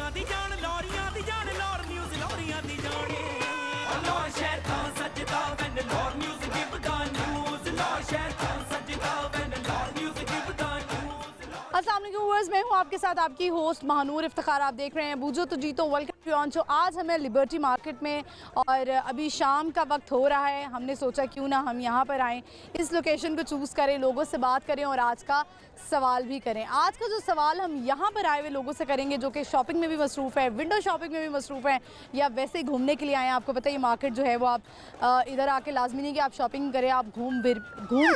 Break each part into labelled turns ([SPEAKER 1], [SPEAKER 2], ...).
[SPEAKER 1] लौरियां दी जान लौर न्यूज़ लौरियां दी जाने लौर शहर था सजदा वैन लौर न्यूज़ गिव द न्यूज़ लौर शहर था सजदा वैन लौर न्यूज़ गिव द न्यूज़।
[SPEAKER 2] अस्सलाम वालेकुम व्यूअर्स, मैं हूं आपके साथ आपकी होस्ट महानूर इफ्तिखार। आप देख रहे हैं बूझो तो जीतो, वेलकम टू ऑन शो। आज हमें लिबर्टी मार्केट में और अभी शाम का वक्त हो रहा है। हमने सोचा क्यों ना हम यहां पर आएँ, इस लोकेशन को चूज़ करें, लोगों से बात करें और आज का सवाल भी करें। आज का जो सवाल हम यहाँ पर आए हुए लोगों से करेंगे जो कि शॉपिंग में भी मसरूफ़ है, विंडो शॉपिंग में भी मसरूफ़ है या वैसे ही घूमने के लिए आए हैं। आपको पता है ये मार्केट जो है वो आप इधर आके लाजमी नहीं कि आप शॉपिंग करें, आप घूम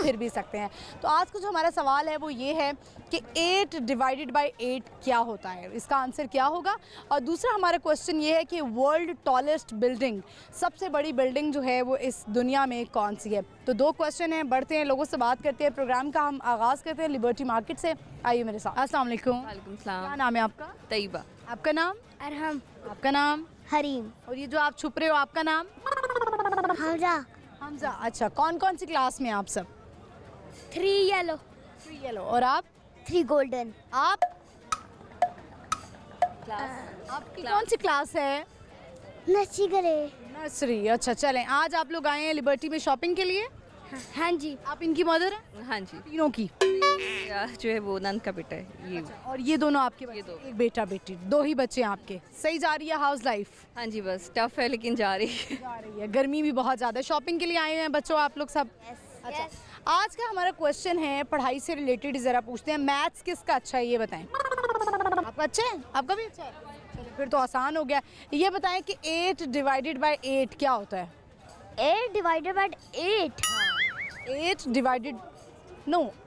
[SPEAKER 2] फिर भी सकते हैं। तो आज का जो हमारा सवाल है वो ये है कि 8 डिवाइडेड बाय 8 क्या होता है, इसका आंसर क्या होगा। और दूसरा हमारा क्वेश्चन ये है कि वर्ल्ड टॉलेस्ट बिल्डिंग, सबसे बड़ी बिल्डिंग जो है वो इस दुनिया में कौन सी है। तो दो क्वेश्चन हैं, बढ़ते हैं, लोगों से बात करते हैं। प्रोग्राम का हम आगाज़ करते हैं लिबर्टी मार्केट से। आइए मेरे साथ। अस्सलाम वालेकुम।
[SPEAKER 3] वालेकुम सलाम।
[SPEAKER 2] क्या नाम है आपका?
[SPEAKER 3] तैयबा।
[SPEAKER 2] आपका नाम?
[SPEAKER 4] अरहम।
[SPEAKER 2] आपका नाम?
[SPEAKER 4] हरीम।
[SPEAKER 2] और ये जो आप छुप रहे हो आपका नाम?
[SPEAKER 4] हमजा।
[SPEAKER 2] हमजा। अच्छा, कौन कौन सी क्लास में आप सब?
[SPEAKER 4] 3 येलो।
[SPEAKER 2] 3 येलो। और आप?
[SPEAKER 4] 3 गोल्डन।
[SPEAKER 2] आप? आपकी कौन सी क्लास है?
[SPEAKER 4] नशी करे।
[SPEAKER 2] नर्सरी। अच्छा, चलें, आज आप लोग आए हैं लिबर्टी में शॉपिंग के लिए।
[SPEAKER 4] हाँ जी।
[SPEAKER 2] आप इनकी मदर हैं?
[SPEAKER 3] हाँ जी,
[SPEAKER 2] तीनों की?
[SPEAKER 3] जो है वो नंद का बेटा है ये।
[SPEAKER 2] और ये दोनों आपके बच्चे?
[SPEAKER 3] ये दो।
[SPEAKER 2] एक बेटा बेटी, 2 ही बच्चे हैं आपके। सही जा रही है हाउस लाइफ?
[SPEAKER 3] हाँ जी, बस टफ है लेकिन जा रही है।
[SPEAKER 2] जा रही है। गर्मी भी बहुत ज़्यादा है। शॉपिंग के लिए आए हैं बच्चों आप लोग सब? अच्छा, आज का हमारा क्वेश्चन है पढ़ाई से रिलेटेड, ज़रा पूछते हैं मैथ्स किसका अच्छा है ये बताएं। आपका अच्छा है? आपका भी अच्छा है? चलो फिर तो आसान हो गया। ये बताएं कि 8 डिवाइडेड बाय 8 क्या होता है?
[SPEAKER 4] 8 divided by 8।
[SPEAKER 2] 8 divided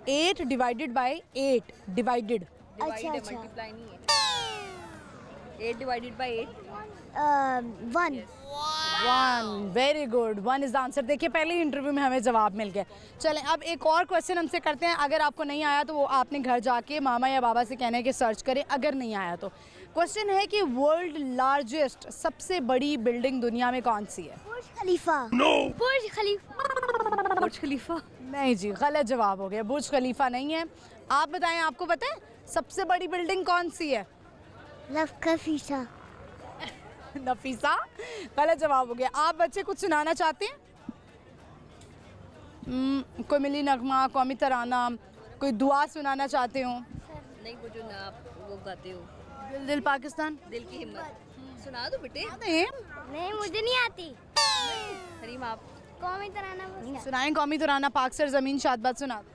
[SPEAKER 2] 8 divided by 8 divided.
[SPEAKER 4] अच्छा अच्छा।
[SPEAKER 3] मल्टीप्लाई नहीं है। 8 divided by 8
[SPEAKER 4] 1।
[SPEAKER 2] 1। Very good, 1 is the answer. देखिए पहले ही इंटरव्यू में हमें जवाब मिल गया। चलें अब एक और क्वेश्चन हमसे करते हैं। अगर आपको नहीं आया तो वो आपने घर जाके मामा या बाबा से कहना है कि सर्च करें, अगर नहीं आया तो। क्वेश्चन है कि वर्ल्ड लार्जेस्ट, सबसे बड़ी बिल्डिंग दुनिया में कौन सी है?
[SPEAKER 4] बुर्ज खलीफा। बुर्ज खलीफा।
[SPEAKER 3] बुर्ज खलीफा।
[SPEAKER 2] नहीं जी, गलत जवाब हो गया। बुर्ज खलीफा नहीं है। आप बताएं, आपको पता है सबसे बड़ी बिल्डिंग कौन सी है?
[SPEAKER 4] लफीसा।
[SPEAKER 2] नफीसा। गलत जवाब हो गया। आप बच्चे कुछ सुनाना चाहते हैं? कोई मिली नगमा, कौमी तराना, कोई दुआ सुनाना चाहते हो?
[SPEAKER 3] नहीं, वो जो ना आप वो गाते हो,
[SPEAKER 2] दिल दिल पाकिस्तान।
[SPEAKER 3] दिल की हिम्मत सुना दो बेटे।
[SPEAKER 4] नहीं मुझे नहीं आती।
[SPEAKER 3] हरीम आप
[SPEAKER 4] कौमी तराना
[SPEAKER 2] सुनाएं कौमी तराना। पाक सर जमीन शादबाद सुना दो।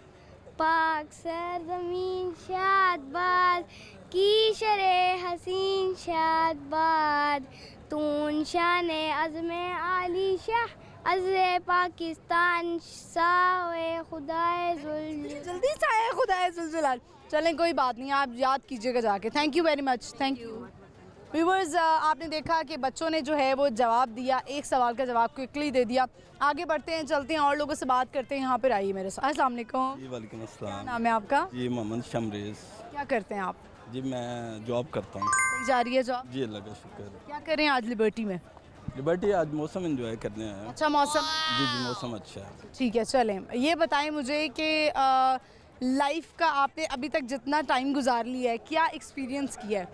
[SPEAKER 4] पाक सर जमीन शादबाद की शरे हसीन शादबाद तून शान अज़्मे आली शाह अज़्रे पाकिस्तान सावे खुदाए
[SPEAKER 2] जल्दी से आए खुदाए जुलजुलाल। चलें कोई बात नहीं, आप याद कीजिएगा जाके। Thank you very much. Thank you viewers. आपने देखा कि बच्चों ने जो है वो जवाब दिया, एक सवाल का जवाब क्विकली दे दिया। आगे बढ़ते हैं, चलते हैं और लोगों से बात करते हैं। यहाँ पर आइए मेरे साथ। अस्सलाम वालेकुम।
[SPEAKER 5] जी वालेकुम अस्सलाम।
[SPEAKER 2] नाम है आपका?
[SPEAKER 5] जी मोहम्मद शमरेज।
[SPEAKER 2] क्या करते हैं आप?
[SPEAKER 5] जी मैं जॉब करता हूँ।
[SPEAKER 2] सही जा रही है जॉब?
[SPEAKER 5] जी अल्लाह का शुक्र।
[SPEAKER 2] क्या कर रहे हैं आज लिबर्टी में?
[SPEAKER 5] लिबर्टी आज मौसम एंजॉय करने आए हैं।
[SPEAKER 2] अच्छा मौसम?
[SPEAKER 5] जी जी मौसम अच्छा है।
[SPEAKER 2] ठीक है, चलें ये बताएं मुझे कि लाइफ का आपने अभी तक जितना टाइम गुजार लिया है, क्या एक्सपीरियंस किया है?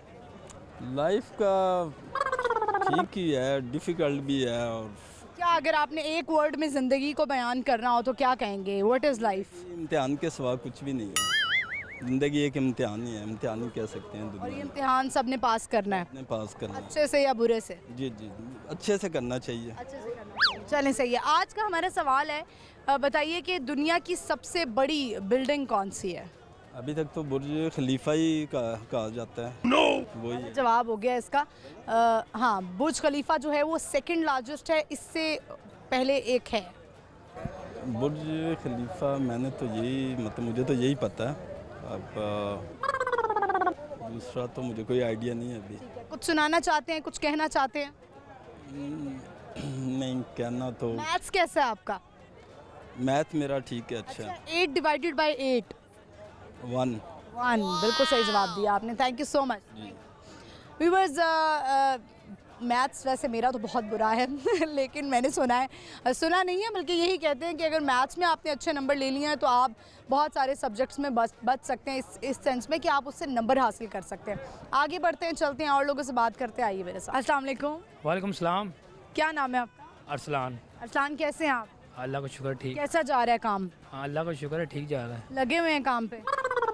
[SPEAKER 5] लाइफ का ठीक ही है, डिफ़िकल्ट भी है। और
[SPEAKER 2] क्या अगर आपने एक वर्ड में ज़िंदगी को बयान करना हो तो क्या कहेंगे? What is life?
[SPEAKER 5] इम्तिहान के सिवा कुछ भी नहीं है। ज़िंदगी एक इम्तिहान ही है, इम्तिहान ही कह सकते हैं
[SPEAKER 2] और ये
[SPEAKER 5] दुनिया में।
[SPEAKER 2] इम्तिहान सबने पास करना है,
[SPEAKER 5] अपने पास करना है।
[SPEAKER 2] अच्छे से या बुरे से?
[SPEAKER 5] जी जी अच्छे से करना चाहिए।
[SPEAKER 2] अच्छे से करना चाहिए। चलें सही है। आज का हमारा सवाल है, बताइए कि दुनिया की सबसे बड़ी बिल्डिंग कौन सी है?
[SPEAKER 5] अभी तक तो बुर्ज खलीफा ही कहा जाता है। वही है।
[SPEAKER 2] जवाब हो गया इसका। हाँ, बुर्ज खलीफा जो है वो सेकंड लार्जेस्ट है, इससे पहले एक है।
[SPEAKER 5] बुर्ज खलीफा मैंने तो यही मतलब मुझे तो यही पता है। अब दूसरा तो मुझे कोई आइडिया नहीं है अभी।
[SPEAKER 2] कुछ सुनाना चाहते हैं, कुछ कहना चाहते हैं?
[SPEAKER 5] नहीं कहना तो।
[SPEAKER 2] मैथ्स कैसा है आपका?
[SPEAKER 5] मैथ मेरा ठीक है, अच्छा।
[SPEAKER 2] 8 डिवाइडेड बाय 8
[SPEAKER 5] 1।
[SPEAKER 2] 1। बिल्कुल सही जवाब दिया आपने। Thank you so much.
[SPEAKER 5] जी
[SPEAKER 2] व्यूअर्स, मैथ्स वैसे मेरा तो बहुत बुरा है लेकिन मैंने सुना नहीं है, बल्कि यही कहते हैं कि अगर मैथ्स में आपने अच्छे नंबर ले लिए हैं तो आप बहुत सारे सब्जेक्ट्स में बच सकते हैं, इस सेंस में कि आप उससे नंबर हासिल कर सकते हैं। आगे बढ़ते हैं, चलते हैं और लोगों से बात करते हैं। आइए मेरे साथ। अस्सलाम वालेकुम।
[SPEAKER 6] वालेकुम सलाम।
[SPEAKER 2] क्या नाम है आपका?
[SPEAKER 6] अरसलान।
[SPEAKER 2] अरसलान, कैसे हैं आप?
[SPEAKER 6] अल्लाह का शुक्र ठीक।
[SPEAKER 2] कैसा जा रहा है काम?
[SPEAKER 6] हाँ अल्लाह का शुक्र है, ठीक जा रहा है।
[SPEAKER 2] लगे हुए हैं काम पे?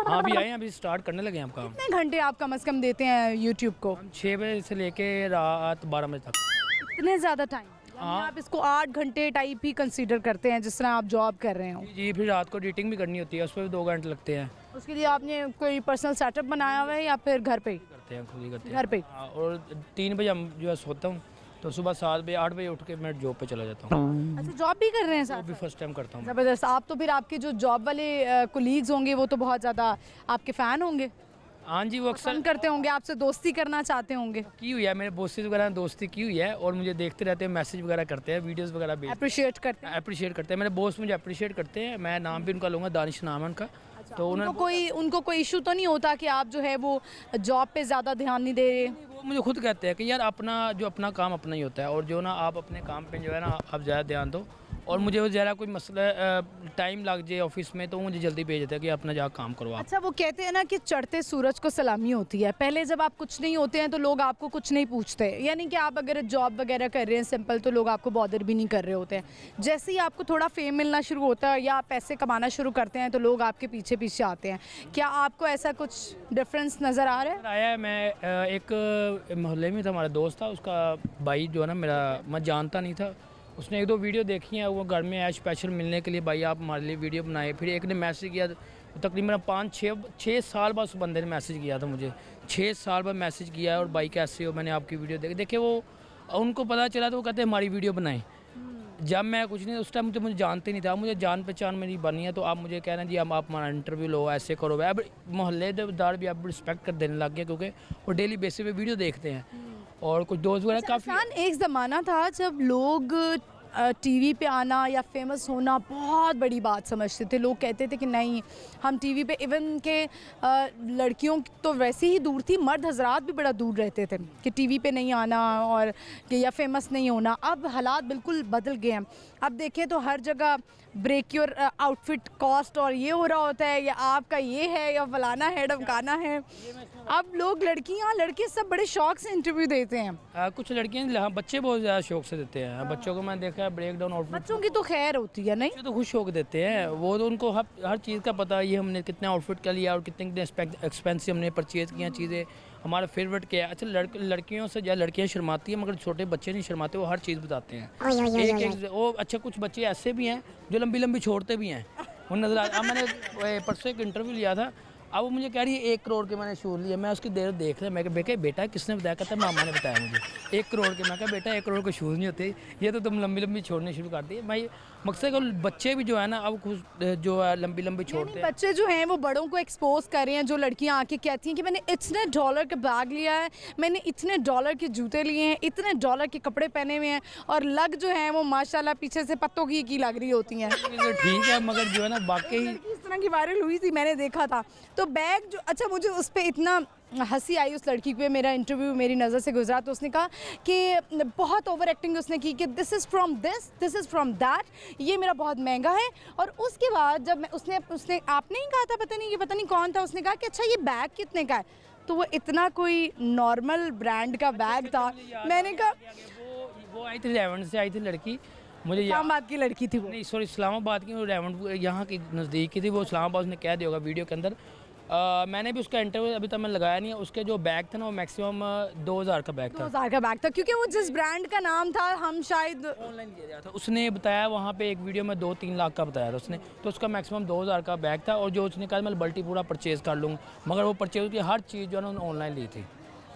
[SPEAKER 6] हाँ अभी आए हैं, अभी स्टार्ट करने लगे हैं हम काम।
[SPEAKER 2] कितने घंटे आप कम से कम देते हैं यूट्यूब को?
[SPEAKER 6] हम 6 बजे से लेके रात 12 बजे तक।
[SPEAKER 2] इतने ज़्यादा टाइम?
[SPEAKER 6] हाँ।
[SPEAKER 2] आप इसको 8 घंटे टाइप ही कंसीडर करते हैं जिस तरह आप जॉब कर रहे हो?
[SPEAKER 6] जी, फिर रात को एडिटिंग भी करनी होती है, उस पर भी 2 घंटे लगते हैं।
[SPEAKER 2] उसके लिए आपने कोई पर्सनल सेटअप बनाया हुआ है या फिर घर पे ही?
[SPEAKER 6] करते हैं, खुद ही करते हैं
[SPEAKER 2] घर पे?
[SPEAKER 6] हाँ, और 3 बजे हम जो है सोता हूँ, तो सुबह 7 बजे 8 बजे उठ के मैं जॉब पे चला जाता हूँ।
[SPEAKER 2] अच्छा, जॉब भी कर रहे हैं
[SPEAKER 6] वो
[SPEAKER 2] साथ?
[SPEAKER 6] भी फर्स्ट टाइम करता हूँ।
[SPEAKER 2] ज़बरदस्त। आप तो फिर आपके जो जॉब वाले कोलीग्स होंगे वो तो बहुत ज़्यादा आपके फ़ैन होंगे,
[SPEAKER 6] हाँ जी, वो अक्सर
[SPEAKER 2] पसंद करते होंगे, आपसे दोस्ती करना चाहते होंगे,
[SPEAKER 6] की हुई है, मेरे बॉसेस वगैरह ने दोस्ती की हुई है और मुझे देखते रहते हैं, मैसेज वगैरह करते हैं, वीडियोस वगैरह भेजते
[SPEAKER 2] अप्रिशिएट करते हैं।
[SPEAKER 6] अप्रिशिएट करते हैं। मेरे बॉस मुझे अप्रिशिएट करते हैं। मैं नाम भी उनका लूँगा, दानिश नाम है उनका। तो
[SPEAKER 2] उनको कोई इशू तो नहीं होता कि आप जो है वो जॉब पे ज़्यादा ध्यान नहीं दे रहे?
[SPEAKER 6] वो मुझे खुद कहते हैं कि यार अपना काम अपना ही होता है, और जो ना आप अपने काम पे जो है ना आप ज़्यादा ध्यान दो, और मुझे वो ज़रा कोई मसला टाइम लग जाए ऑफिस में तो मुझे जल्दी भेज देता है कि अपना जा काम करो आप।
[SPEAKER 2] अच्छा, वो कहते हैं ना कि चढ़ते सूरज को सलामी होती है। पहले जब आप कुछ नहीं होते हैं तो लोग आपको कुछ नहीं पूछते, यानी कि आप अगर जॉब वगैरह कर रहे हैं सिंपल तो लोग आपको बॉदर भी नहीं कर रहे होते हैं। जैसे ही आपको थोड़ा फेम मिलना शुरू होता है या आप पैसे कमाना शुरू करते हैं तो लोग आपके पीछे पीछे आते हैं। क्या आपको ऐसा कुछ डिफरेंस नज़र आ रहा है?
[SPEAKER 6] आया है, मैं एक मोहल्ले में था, हमारा दोस्त था, उसका भाई जो है ना मेरा, मैं जानता नहीं था, उसने 1-2 वीडियो देखी हैं, वो घर में आया स्पेशल मिलने के लिए, भाई आप हमारे लिए वीडियो बनाए। फिर एक ने मैसेज किया, तकरीबन 5-6 साल बाद उस बंदे ने मैसेज किया था मुझे, 6 साल बाद मैसेज किया और भाई कैसे हो, मैंने आपकी वीडियो देखे वो उनको पता चला तो वो कहते हैं हमारी वीडियो बनाएं। जब मैं कुछ नहीं, उस टाइम तो मुझे जानते नहीं था, मुझे जान पहचान मेरी बनी है, तो आप मुझे कह रहे हैं जी आप हमारा इंटरव्यू लो, ऐसे करो। अब मोहल्लेदार भी अब रिस्पेक्ट कर देने लग गया, क्योंकि वो डेली बेसिस पे वीडियो देखते हैं। और कुछ दोस्त वगैरह काफ़ी।
[SPEAKER 2] एक ज़माना था जब लोग टीवी पे आना या फेमस होना बहुत बड़ी बात समझते थे। लोग कहते थे कि नहीं, हम टीवी पे, इवन के लड़कियों तो वैसे ही दूर थी, मर्द हजरात भी बड़ा दूर रहते थे कि टीवी पे नहीं आना और कि या फेमस नहीं होना। अब हालात बिल्कुल बदल गए हैं। अब देखें तो हर जगह ब्रेक योर आउटफिट कॉस्ट और ये हो रहा होता है, या आपका ये है या फलाना है ढमकाना है। अब लोग लड़कियां लड़के सब बड़े शौक से इंटरव्यू देते हैं।
[SPEAKER 6] कुछ लड़कियां, बच्चे बहुत ज़्यादा शौक से देते हैं। बच्चों को मैं देखा है ब्रेक डाउन आउटफिट,
[SPEAKER 2] बच्चों की तो खैर होती है, नहीं
[SPEAKER 6] बच्चे तो खुश शौक देते हैं, वो तो उनको हर चीज़ का पता है, ये हमने कितने आउटफिट का लिया और कितने एक्सपेंसिव हमने परचेज़ किया चीज़ें, हमारा फेवरेट क्या है। अच्छा, लड़कियों से ज़्यादा लड़कियां शर्माती हैं, मगर छोटे बच्चे नहीं शर्माते, वो हर चीज़ बताते हैं। एक वो अच्छा, कुछ बच्चे ऐसे भी हैं जो लंबी लंबी छोड़ते भी हैं, वो नजर आ। मैंने परसों एक इंटरव्यू लिया था, अब वो मुझे कह रही है 1 करोड़ के मैंने शूज़ लिए। मैं उसकी देर देख रहा, मैं कहा बेटा किसने बताया? कहता मामा ने बताया मुझे 1 करोड़ के। मैं कहा बेटा 1 करोड़ के शूज़ नहीं होते, ये तो तुम लंबी लंबी छोड़ने शुरू कर दी। मैं मकसद को बच्चे भी जो है ना अब कुछ जो है लंबी लंबी छोड़ते हैं।
[SPEAKER 2] बच्चे जो हैं वो बड़ों को एक्सपोज कर रहे हैं। जो लड़कियां आके कहती हैं कि मैंने इतने डॉलर का बैग लिया है, मैंने इतने डॉलर के जूते लिए हैं, इतने डॉलर के कपड़े पहने हुए हैं, और लग जो है वो माशाल्लाह पीछे से पत्तों की लग रही होती हैं।
[SPEAKER 6] ठीक है, मगर जो है ना वाकई
[SPEAKER 2] इस तरह की वायरल हुई थी, मैंने देखा था। तो बैग जो, अच्छा मुझे उस पर इतना हंसी आई उस लड़की पे, मेरा इंटरव्यू मेरी नज़र से गुजरा तो उसने कहा कि बहुत ओवर एक्टिंग उसने की कि this is from this is from that, ये मेरा बहुत महंगा है। और उसके बाद जब मैं उसने आपने ही कहा था, पता नहीं कौन था, उसने कहा कि अच्छा ये बैग कितने का है, तो वो इतना कोई नॉर्मल ब्रांड का बैग था। मैंने कहा
[SPEAKER 6] वो आई थी रेवंड से आई थी लड़की, मुझे
[SPEAKER 2] इस्लामाबाद की लड़की थी वो,
[SPEAKER 6] नहीं सॉरी इस्लामाबाद की, वो रेवंड यहाँ की नज़दीक की थी। वो इस्लामाबाद उसने कह दिया होगा वीडियो के अंदर। मैंने भी उसका इंटरव्यू अभी तक मैं लगाया नहीं है। उसके जो बैग था ना वो मैक्सिमम 2000 का बैग था।
[SPEAKER 2] 2000 का बैग था, क्योंकि वो जिस ब्रांड का नाम था हम शायद
[SPEAKER 6] ऑनलाइन लिया गया था। उसने बताया वहाँ पे एक वीडियो में 2-3 लाख का बताया था उसने, तो उसका मैक्सिमम 2000 का बैग था। और जो उसने कहा मैं बल्टी पूरा परचेज़ कर लूँगा, मगर वो परचेज़ की हर चीज़ जो है ना उन्होंने ऑनलाइन ली थी।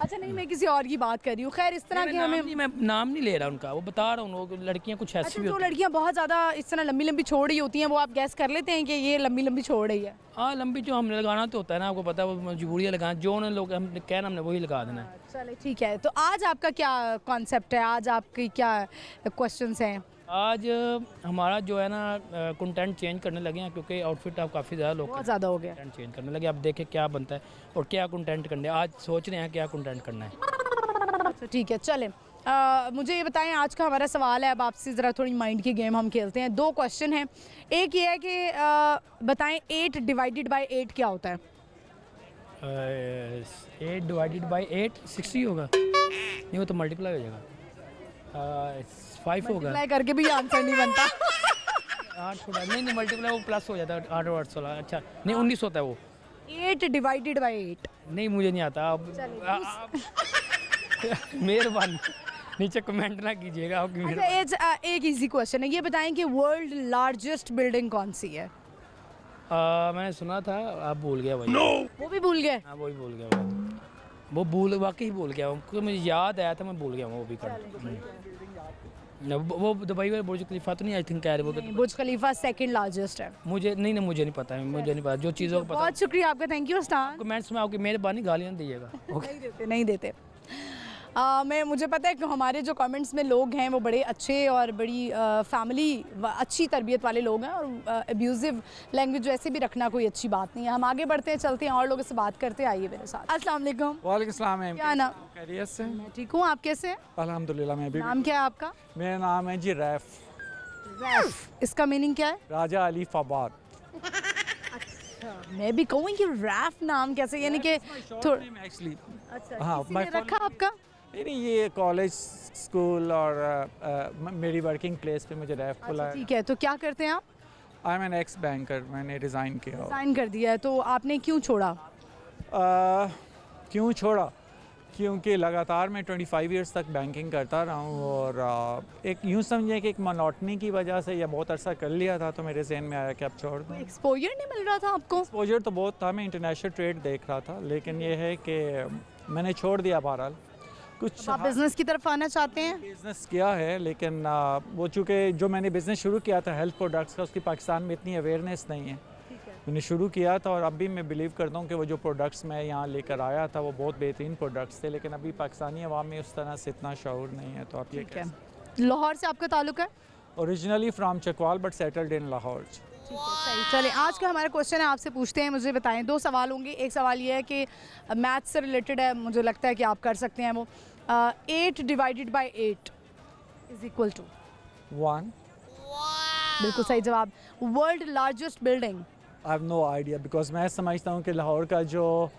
[SPEAKER 2] अच्छा नहीं, मैं किसी और की बात कर रही हूँ। खैर इस तरह की
[SPEAKER 6] मैं नाम नहीं ले रहा उनका, वो बता रहा हूँ। वो लड़कियाँ कुछ ऐसी
[SPEAKER 2] अच्छा,
[SPEAKER 6] भी
[SPEAKER 2] जो
[SPEAKER 6] होती हैं।
[SPEAKER 2] लड़कियाँ बहुत ज़्यादा इस तरह लंबी लंबी छोड़ रही होती हैं, वो आप गैस कर लेते हैं कि ये लंबी लंबी छोड़ रही है?
[SPEAKER 6] हाँ, लंबी जो हमने लगाना तो होता है ना, आपको पता है, वो मजबूरियाँ लगाना, जो उन्होंने लोग हमने कहना हमने वही लगा देना है।
[SPEAKER 2] चले ठीक है। तो आज आपका क्या कॉन्सेप्ट है, आज आपकी क्या क्वेश्चंस हैं?
[SPEAKER 6] आज हमारा जो है ना कंटेंट चेंज करने लगे हैं, क्योंकि आउटफिट आप काफ़ी ज़्यादा लोग
[SPEAKER 2] बहुत ज़्यादा हो गया।
[SPEAKER 6] कंटेंट चेंज करने लगे। अब देखें क्या बनता है और क्या कंटेंट करना है। आज सोच रहे हैं क्या कंटेंट करना है।
[SPEAKER 2] तो ठीक है, चलें। मुझे ये बताएं, आज का हमारा सवाल है, अब आपसे ज़रा थोड़ी माइंड की गेम हम खेलते हैं। 2 क्वेश्चन हैं। एक ये है कि बताएं 8 डिवाइडेड बाय 8 क्या होता है?
[SPEAKER 6] 8 डिवाइडेड बाई 8 60 होगा। नहीं, वो तो मल्टीप्लाई हो जाएगा। 5 होगा।
[SPEAKER 2] मल्टीप्लाई करके भी आंसर नहीं बनता।
[SPEAKER 6] 8 होगा। नहीं मल्टीप्लाई वो प्लस हो जाता है। 8 और 8 16। अच्छा नहीं 19 होता है वो।
[SPEAKER 2] 8 डिवाइडेड बाय 8।
[SPEAKER 6] नहीं मुझे नहीं आता। अब मेहरबानी नीचे कमेंट ना कीजिएगा आपकी
[SPEAKER 2] अच्छा, एक इजी क्वेश्चन है, ये बताएं कि वर्ल्ड लार्जेस्ट बिल्डिंग कौन सी है?
[SPEAKER 6] मैंने सुना था, आप भूल गया भाई।
[SPEAKER 2] वो भी भूल गए?
[SPEAKER 6] हाँ वही भूल गया वो भूल वाकई भूल गया क्योंकि मुझे याद आया था, मैं भूल गया वो भी वो दुबई में बुर्ज खलीफा तो नहीं आई थिंक कह रहे वो।
[SPEAKER 2] बुर्ज खलीफा सेकंड लार्जेस्ट है।
[SPEAKER 6] मुझे नहीं पता है, मुझे नहीं पता जो चीज़ों को पता।
[SPEAKER 2] बहुत शुक्रिया आपका, थैंक यू स्टार।
[SPEAKER 6] कमेंट्स में आपकी मेहरबानी, गालियाँ दीजिएगा।
[SPEAKER 2] नहीं देते। मुझे पता है कि हमारे जो कमेंट्स में लोग हैं वो बड़े अच्छे और बड़ी फैमिली अच्छी तरबियत वाले लोग हैं, और अब्यूज़िव लैंग्वेज वैसे भी रखना कोई अच्छी बात नहीं है। हम आगे बढ़ते हैं, चलते हैं और लोगों से बात करते हैं। आइए मेरे साथ। अस्सलाम वालेकुम।
[SPEAKER 7] वालेकुम सलाम मैम।
[SPEAKER 2] क्या नाम?
[SPEAKER 7] खैरियत से?
[SPEAKER 2] मैं ठीक हूँ, आप कैसे हैं?
[SPEAKER 7] अल्हम्दुलिल्लाह मैं भी।
[SPEAKER 2] नाम क्या है आपका?
[SPEAKER 7] मेरा नाम है जी रैफ।
[SPEAKER 2] रैफ, इसका मीनिंग क्या है?
[SPEAKER 7] राजा अली फबाद।
[SPEAKER 2] मैं भी कहूँ कि रैफ नाम कैसे, यानी कि
[SPEAKER 7] एक्चुअली
[SPEAKER 2] अच्छा,
[SPEAKER 7] हाँ,
[SPEAKER 2] किसी ने रखा आपका?
[SPEAKER 7] नहीं ये कॉलेज स्कूल और मेरी वर्किंग प्लेस पे मुझे रैफ बुलाया।
[SPEAKER 2] ठीक है, तो क्या करते हैं आप?
[SPEAKER 7] I am an ex banker, मैंने रिज़ाइन किया।
[SPEAKER 2] साइन कर दिया है, तो आपने क्यों छोड़ा?
[SPEAKER 7] क्यों छोड़ा? क्योंकि लगातार मैं 25 इयर्स तक बैंकिंग करता रहा हूँ, और एक यूँ समझें कि एक मोनोटनी की वजह से, या बहुत अरसा कर लिया था, तो मेरे जहन में आया कि अब छोड़ दूँ।
[SPEAKER 2] एक्सपोजर नहीं मिल रहा था आपको?
[SPEAKER 7] एक्सपोजर तो बहुत था, मैं इंटरनेशनल ट्रेड देख रहा था, लेकिन ये है कि मैंने छोड़ दिया। बहरहाल कुछ
[SPEAKER 2] आप बिजनेस की तरफ आना चाहते हैं?
[SPEAKER 7] बिज़नेस किया है, लेकिन वो चूँकि जो मैंने बिज़नेस शुरू किया था हेल्थ प्रोडक्ट्स का, उसकी पाकिस्तान में इतनी अवेयरनेस नहीं है। मैंने शुरू किया था, और अभी मैं बिलीव करता हूँ कि वो जो प्रोडक्ट्स मैं यहाँ लेकर आया था वो बहुत बेहतरीन प्रोडक्ट्स थे, लेकिन अभी पाकिस्तानी अवाम में उस तरह से इतना शऊर नहीं है। तो आप ये
[SPEAKER 2] ठीक है। लाहौर से आपका ताल्लुक है?
[SPEAKER 7] Originally from Chakwal but settled in Lahore.
[SPEAKER 2] सही। चले, आज का हमारा क्वेश्चन है, आपसे पूछते हैं, मुझे बताएं। 2 सवाल होंगे। एक सवाल ये है कि मैथ्स से रिलेटेड है, मुझे लगता है कि आप कर सकते हैं वो। 8 divided by 8 is equal to
[SPEAKER 7] 1।
[SPEAKER 2] बिल्कुल सही जवाब। World largest building?
[SPEAKER 7] I have no idea, because मैं समझता हूँ कि लाहौर का जो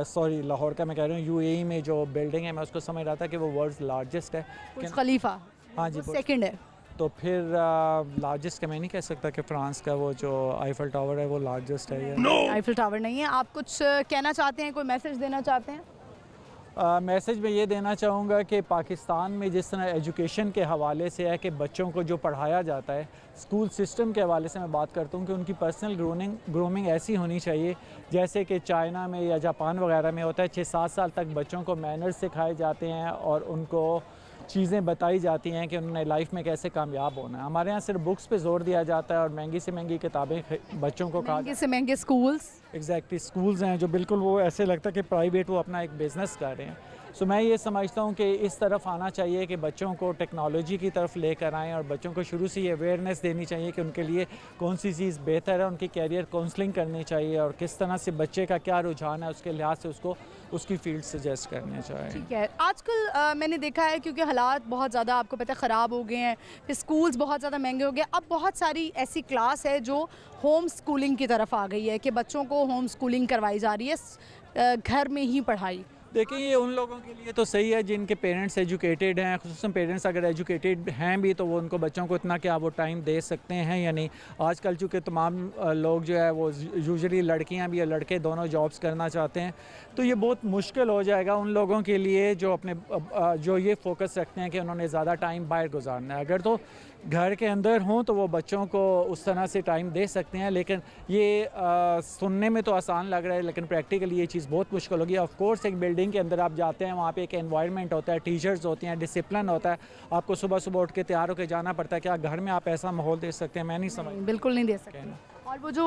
[SPEAKER 7] सॉरी लाहौर का मैं कह रहा हूँ यूएई में जो बिल्डिंग है, मैं उसको समझ रहा था कि वो वर्ल्ड लार्जेस्ट है।
[SPEAKER 2] बुर्ज खलीफा?
[SPEAKER 7] हाँ जी,
[SPEAKER 2] सेकंड है।
[SPEAKER 7] तो फिर लार्जेस्ट का मैं नहीं कह सकता कि फ्रांस का वो जो आईफल टावर है वो लार्जेस्ट है।
[SPEAKER 2] आईफल टावर नहीं है। आप कुछ कहना चाहते हैं, कोई मैसेज देना चाहते हैं?
[SPEAKER 7] मैसेज मैं ये देना चाहूँगा कि पाकिस्तान में जिस तरह एजुकेशन के हवाले से है कि बच्चों को जो पढ़ाया जाता है, स्कूल सिस्टम के हवाले से मैं बात करता हूँ कि उनकी पर्सनल ग्रूमिंग ऐसी होनी चाहिए जैसे कि चाइना में या जापान वगैरह में होता है। 6-7 साल तक बच्चों को मैनर्स सिखाए जाते हैं और उनको चीज़ें बताई जाती हैं कि उन्होंने लाइफ में कैसे कामयाब होना है। हमारे यहाँ सिर्फ बुक्स पे जोर दिया जाता है और महंगी से महंगी किताबें बच्चों को
[SPEAKER 2] महंगे से महंगे स्कूल्स।
[SPEAKER 7] एग्जैक्टली स्कूल्स हैं जो बिल्कुल वो ऐसे लगता है कि प्राइवेट वो अपना एक बिज़नेस कर रहे हैं। सो मैं ये समझता हूँ कि इस तरफ आना चाहिए कि बच्चों को टेक्नोलॉजी की तरफ लेकर आएँ और बच्चों को शुरू से ये अवेयरनेस देनी चाहिए कि उनके लिए कौन सी चीज़ बेहतर है, उनकी कैरियर काउंसलिंग करनी चाहिए और किस तरह से बच्चे का क्या रुझान है उसके लिहाज से उसको उसकी फील्ड सजेस्ट करने चाहिए।
[SPEAKER 2] ठीक है। आजकल मैंने देखा है क्योंकि हालात बहुत ज़्यादा आपको पता है ख़राब हो गए हैं, फिर स्कूल्स बहुत ज़्यादा महंगे हो गए, अब बहुत सारी ऐसी क्लास है जो होम स्कूलिंग की तरफ आ गई है कि बच्चों को होम स्कूलिंग करवाई जा रही है, घर में ही पढ़ाई।
[SPEAKER 7] देखिए ये उन लोगों के लिए तो सही है जिनके पेरेंट्स एजुकेटेड हैं, खुसूसन पेरेंट्स अगर एजुकेटेड हैं भी तो वो उनको बच्चों को इतना क्या वो टाइम दे सकते हैं या नहीं। आजकल चूँकि तमाम लोग जो है वो यूजुअली लड़कियां भी या लड़के दोनों जॉब्स करना चाहते हैं, तो ये बहुत मुश्किल हो जाएगा उन लोगों के लिए जो अपने जो ये फोकस रखते हैं कि उन्होंने ज़्यादा टाइम बाहर गुजारना है। अगर तो घर के अंदर हों तो वो बच्चों को उस तरह से टाइम दे सकते हैं, लेकिन ये सुनने में तो आसान लग रहा है लेकिन प्रैक्टिकली ये चीज़ बहुत मुश्किल होगी। ऑफ कोर्स एक बिल्डिंग के अंदर आप जाते हैं, वहाँ पे एक एनवायरनमेंट होता है, टीचर्स होते हैं, डिसिप्लिन होता है, आपको सुबह सुबह उठ के तैयार होकर जाना पड़ता है। क्या घर में आप ऐसा माहौल दे सकते हैं? मैं नहीं समझ,
[SPEAKER 2] बिल्कुल नहीं दे सकते। और वो जो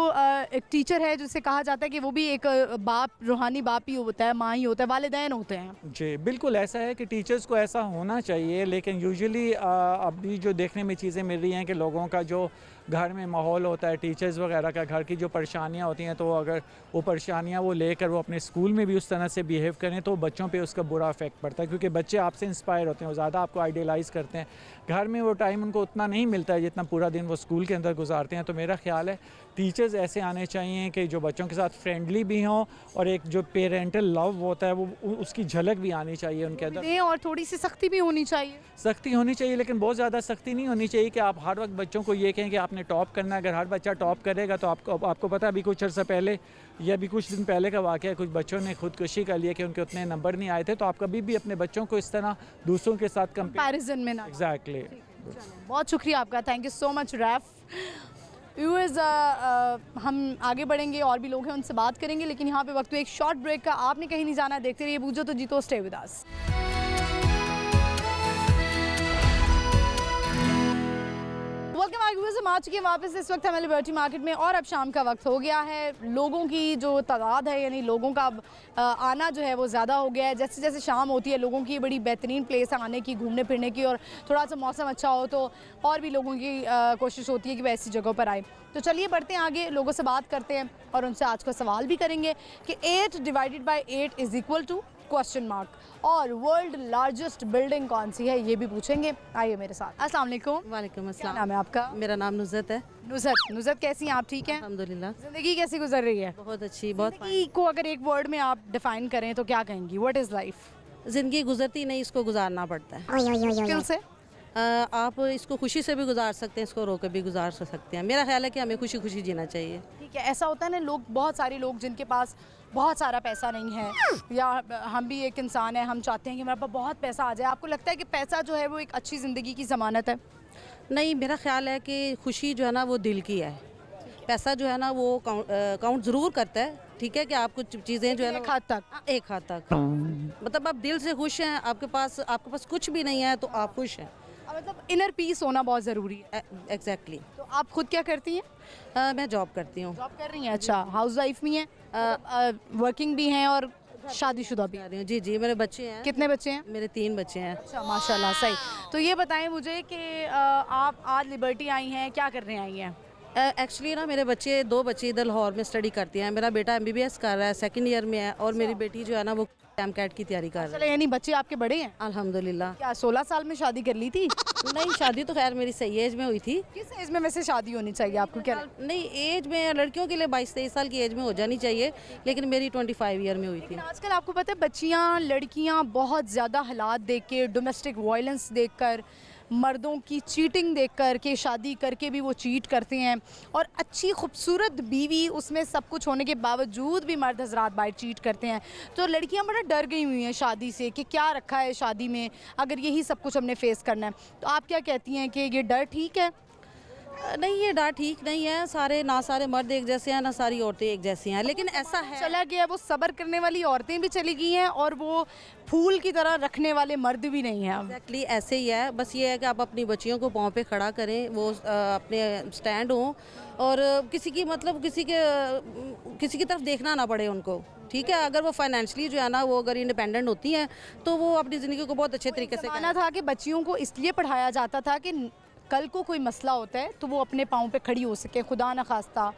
[SPEAKER 2] एक टीचर है जिसे कहा जाता है कि वो भी एक बाप, रूहानी बाप ही होता है, माँ ही होता है, वालिदैन होते हैं।
[SPEAKER 7] जी बिल्कुल ऐसा है कि टीचर्स को ऐसा होना चाहिए, लेकिन यूजुअली अभी जो देखने में चीज़ें मिल रही हैं कि लोगों का जो घर में माहौल होता है, टीचर्स वगैरह का, घर की जो परेशानियां होती हैं, तो अगर वो परेशानियां वो लेकर वो अपने स्कूल में भी उस तरह से बिहेव करें तो बच्चों पे उसका बुरा इफेक्ट पड़ता है, क्योंकि बच्चे आपसे इंस्पायर होते हैं, वो ज़्यादा आपको आइडियलाइज़ करते हैं। घर में वो टाइम उनको उतना नहीं मिलता है जितना पूरा दिन वो स्कूल के अंदर गुजारते हैं। तो मेरा ख्याल है टीचर्स ऐसे आने चाहिए कि जो बच्चों के साथ फ्रेंडली भी हों और एक जो पेरेंटल लव होता है वो उसकी झलक भी आनी चाहिए उनके अंदर।
[SPEAKER 2] और थोड़ी सी सख्ती भी होनी चाहिए।
[SPEAKER 7] सख्ती होनी चाहिए, लेकिन बहुत ज़्यादा सख्ती नहीं होनी चाहिए कि आप हर वक्त बच्चों को ये कहें कि आपने टॉप करना है। अगर हर बच्चा टॉप करेगा तो आपको पता है अभी कुछ अर्सा पहले या अभी कुछ दिन पहले का वाक़या, कुछ बच्चों ने खुदकुशी कर लिया कि उनके उतने नंबर नहीं आए थे। तो आप कभी भी अपने बच्चों को इस तरह दूसरों के साथ
[SPEAKER 2] कंपैरिजन में ना।
[SPEAKER 7] एग्जैक्टली।
[SPEAKER 2] बहुत शुक्रिया आपका, thank you so much RAF. Viewers, हम आगे बढ़ेंगे, और भी लोग हैं उनसे बात करेंगे, लेकिन यहाँ पे वक्त एक शॉर्ट ब्रेक का। आपने कहीं नहीं जाना, देखते रहिए बूझो तो जीतो, stay with us. Welcome back viewers, हम आ चुके हैं वापस। इस वक्त हमें लिबर्टी मार्केट में, और अब शाम का वक्त हो गया है। लोगों की जो तादाद है, यानी लोगों का अब आना जो है वो ज़्यादा हो गया है। जैसे जैसे शाम होती है, लोगों की बड़ी बेहतरीन प्लेस है आने की, घूमने फिरने की, और थोड़ा सा मौसम अच्छा हो तो और भी लोगों की कोशिश होती है कि वह ऐसी जगहों पर आए। तो चलिए बढ़ते हैं आगे, लोगों से बात करते हैं और उनसे आज का सवाल भी करेंगे कि 8 divided by 8 is equal to question mark, और वर्ल्ड लार्जेस्ट बिल्डिंग कौन सी है ये भी पूछेंगे। आइए मेरे साथ। अस्सलाम वालेकुम।
[SPEAKER 8] वालेकुम
[SPEAKER 2] क्या
[SPEAKER 8] अस्सलाम।
[SPEAKER 2] नाम है आपका?
[SPEAKER 8] मेरा नाम नुज़रत है।
[SPEAKER 2] नुज़रत कैसी हैं आप? ठीक हैं
[SPEAKER 8] अल्हम्दुलिल्लाह।
[SPEAKER 2] जिंदगी कैसी गुजर रही है?
[SPEAKER 8] बहुत अच्छी, बहुत
[SPEAKER 2] जिंदगी को अगर एक वर्ड में आप डिफाइन करें तो क्या कहेंगी? What is life?
[SPEAKER 8] ज़िंदगी गुजरती नहीं, इसको गुजारना पड़ता है।
[SPEAKER 2] मुश्किल से
[SPEAKER 8] आप इसको खुशी से भी गुजार सकते हैं, इसको रो के भी गुजार सकते हैं। मेरा ख्याल है कि हमें खुशी खुशी जीना चाहिए।
[SPEAKER 2] ठीक है। ऐसा होता है ना, लोग, बहुत सारे लोग जिनके पास बहुत सारा पैसा नहीं है, या हम भी एक इंसान है, हम चाहते हैं कि हमारे पास बहुत पैसा आ जाए। आपको लगता है कि पैसा जो है वो एक अच्छी ज़िंदगी की ज़मानत है?
[SPEAKER 8] नहीं, मेरा ख्याल है कि खुशी जो है ना वो दिल की है। पैसा जो है ना वो काउंट ज़रूर करता है, ठीक है, कि आप कुछ चीज़ें जो है ना
[SPEAKER 2] एक हद तक।
[SPEAKER 8] एक हद तक, मतलब आप दिल से खुश हैं, आपके पास कुछ भी नहीं है तो आप खुश हैं।
[SPEAKER 2] मतलब इनर पीस होना बहुत ज़रूरी है।
[SPEAKER 8] एग्जैक्टली।
[SPEAKER 2] तो आप खुद क्या करती हैं?
[SPEAKER 8] मैं जॉब करती हूँ।
[SPEAKER 2] जॉब कर रही हैं? अच्छा, हाउस वाइफ भी हैं, वर्किंग भी हैं और शादीशुदा भी?
[SPEAKER 8] जी जी, मेरे बच्चे हैं।
[SPEAKER 2] कितने बच्चे हैं?
[SPEAKER 8] मेरे 3 बच्चे हैं।
[SPEAKER 2] अच्छा, माशाल्लाह, सही। तो ये बताएं मुझे कि आप आज लिबर्टी आई हैं, क्या करने आई हैं?
[SPEAKER 8] एक्चुअली ना मेरे 2 बच्चे इधर लाहौर में स्टडी करते हैं। मेरा बेटा MBBS कर रहा है, 2nd ईयर में है, और मेरी बेटी जो है ना वो कैट की तैयारी कर रही
[SPEAKER 2] चलो, यानी बच्चे आपके बड़े हैं?
[SPEAKER 8] है अल्हम्दुलिल्लाह।
[SPEAKER 2] क्या 16 साल में शादी कर ली थी?
[SPEAKER 8] नहीं, शादी तो खैर मेरी सही एज में हुई थी।
[SPEAKER 2] किस एज में वैसे शादी होनी चाहिए आपको? क्या
[SPEAKER 8] नहीं, एज में लड़कियों के लिए 22-23 साल की एज में हो जानी चाहिए, लेकिन मेरी 25 ईयर में हुई थी।
[SPEAKER 2] आजकल आपको पता है बच्चियां, लड़कियां बहुत ज़्यादा हालात देख के, डोमेस्टिक वायलेंस देख कर, मर्दों की चीटिंग देख कर के शादी करके भी वो चीट करते हैं, और अच्छी खूबसूरत बीवी, उसमें सब कुछ होने के बावजूद भी मर्द हजरात बाहर चीट करते हैं। तो लड़कियां बड़ा डर गई हुई हैं शादी से कि क्या रखा है शादी में, अगर यही सब कुछ हमने फेस करना है। तो आप क्या कहती हैं कि ये डर ठीक है?
[SPEAKER 8] नहीं, ये डर ठीक नहीं है। सारे मर्द एक जैसे हैं, ना सारी औरतें एक जैसी हैं, लेकिन ऐसा है
[SPEAKER 2] चला गया, वो सब्र करने वाली औरतें भी चली गई हैं और वो फूल की तरह रखने वाले मर्द भी नहीं हैं।
[SPEAKER 8] एग्जैक्टली ऐसे ही है। बस ये है कि आप अपनी बच्चियों को पाँव पे खड़ा करें, वो अपने स्टैंड हों, और किसी की तरफ देखना ना पड़े उनको, ठीक है। अगर वो फाइनेंशियली जो है ना वो अगर इंडिपेंडेंट होती हैं तो वो अपनी ज़िंदगी को बहुत अच्छे तरीके से
[SPEAKER 2] माना था कि बच्चियों को इसलिए पढ़ाया जाता था कि कल को कोई मसला होता है तो वो अपने पाँव पे खड़ी हो सके। खुदा न खास्ता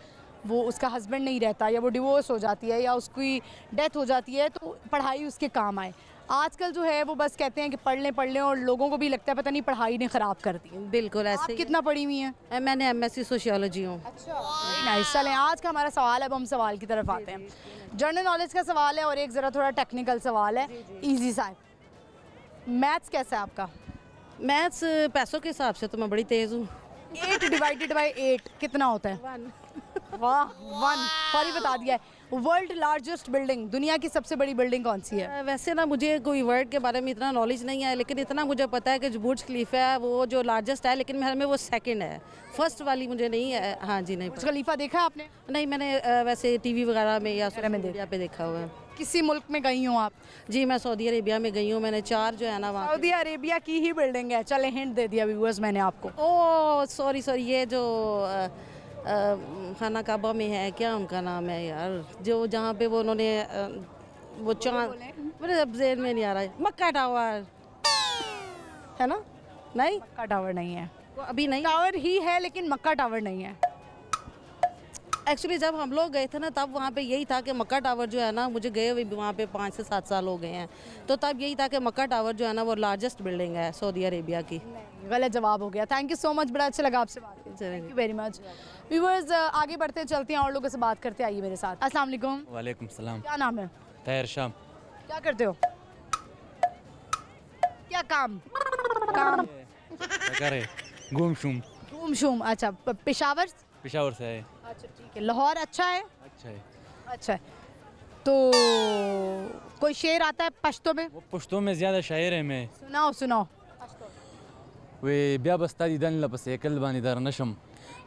[SPEAKER 2] वो, उसका हस्बैंड नहीं रहता, या वो डिवोर्स हो जाती है, या उसकी डेथ हो जाती है, तो पढ़ाई उसके काम आए। आजकल जो है वो बस कहते हैं कि पढ़ लें, और लोगों को भी लगता है पता नहीं पढ़ाई ने ख़राब कर दी।
[SPEAKER 8] बिल्कुल ऐसे ही।
[SPEAKER 2] कितना पढ़ी हुई हैं?
[SPEAKER 8] मैंने MSc सोशियोलॉजी हूँ।
[SPEAKER 2] अच्छा, नाइस। चलें, आज का हमारा सवाल, अब हम सवाल की तरफ आते हैं। जनरल नॉलेज का सवाल है और एक ज़रा थोड़ा टेक्निकल सवाल है, ईजी सा है। मैथ्स कैसा है आपका?
[SPEAKER 8] मैथ्स पैसों के हिसाब से तो मैं बड़ी तेज़ हूँ।
[SPEAKER 2] 8 डिवाइडेड बाई 8 कितना होता है? 1। वाह, 1 सॉरी बता दिया है। वर्ल्ड लार्जेस्ट बिल्डिंग, दुनिया की सबसे बड़ी बिल्डिंग कौन सी है?
[SPEAKER 8] वैसे ना मुझे कोई वर्ड के बारे में इतना नॉलेज नहीं है, लेकिन इतना मुझे पता है कि जो बुर्ज खलीफा है वो जो लार्जेस्ट है, लेकिन मेरे में वो 2nd है, फर्स्ट वाली मुझे नहीं है। हाँ जी, नहीं
[SPEAKER 2] बुर्ज खलीफा देखा है आपने?
[SPEAKER 8] नहीं, मैंने वैसे TV वगैरह में या सोशल मीडिया पे देखा हुआ है।
[SPEAKER 2] किसी मुल्क में गई हूँ आप?
[SPEAKER 8] जी, मैं सऊदी अरेबिया में गई हूँ। मैंने 4 जो है ना वहाँ।
[SPEAKER 2] सऊदी अरेबिया की ही बिल्डिंग है। चले, हिंट दे दिया व्यूअर्स मैंने आपको।
[SPEAKER 8] ओह सॉरी, ये जो खाना काबा में है, क्या उनका नाम है यार, जो जहाँ पे वो उन्होंने वो चांद, मेरे अब ज़हन में नहीं आ रहा है, मक्का टावर है ना? नहीं,
[SPEAKER 2] मक्का टावर नहीं है,
[SPEAKER 8] वो अभी नहीं।
[SPEAKER 2] टावर ही है लेकिन मक्का टावर नहीं है।
[SPEAKER 8] एक्चुअली जब हम लोग गए थे ना तब वहाँ पे यही था कि मक्का टावर जो है ना, मुझे गए हुए भी वहाँ पे 5 से 7 साल हो गए हैं, तो तब यही था कि मक्का टावर जो है ना वो लार्जेस्ट बिल्डिंग है सऊदी अरेबिया की।
[SPEAKER 2] गलत जवाब हो गया। थैंक यू सो मच, बड़ा अच्छा लगा आपसे बात करके। Thank you very much. Viewers आगे बढ़ते हैं, चलते हैं और लोगों से बात करते, आइए मेरे साथ। अस्सलाम वालेकुम।
[SPEAKER 9] वालेकुम सलाम।
[SPEAKER 2] क्या नाम है?
[SPEAKER 9] ताहिर शाम।
[SPEAKER 2] क्या करते हो? क्या काम
[SPEAKER 9] क्या करे? घूम शूम।
[SPEAKER 2] घूम शूम। अच्छा, पेशावर?
[SPEAKER 9] पेशावर से है।
[SPEAKER 2] अच्छा ठीक है। लाहौर अच्छा है?
[SPEAKER 9] अच्छा है।
[SPEAKER 2] अच्छा है। तो कोई शेर आता है पश्तो में?
[SPEAKER 9] वो पुश्तो में ज़्यादा शायर है मैं।
[SPEAKER 2] सुनाओ सुनाओ।
[SPEAKER 9] वे ब्या बस्ता दीदन लपसे कल बानीदार नशम,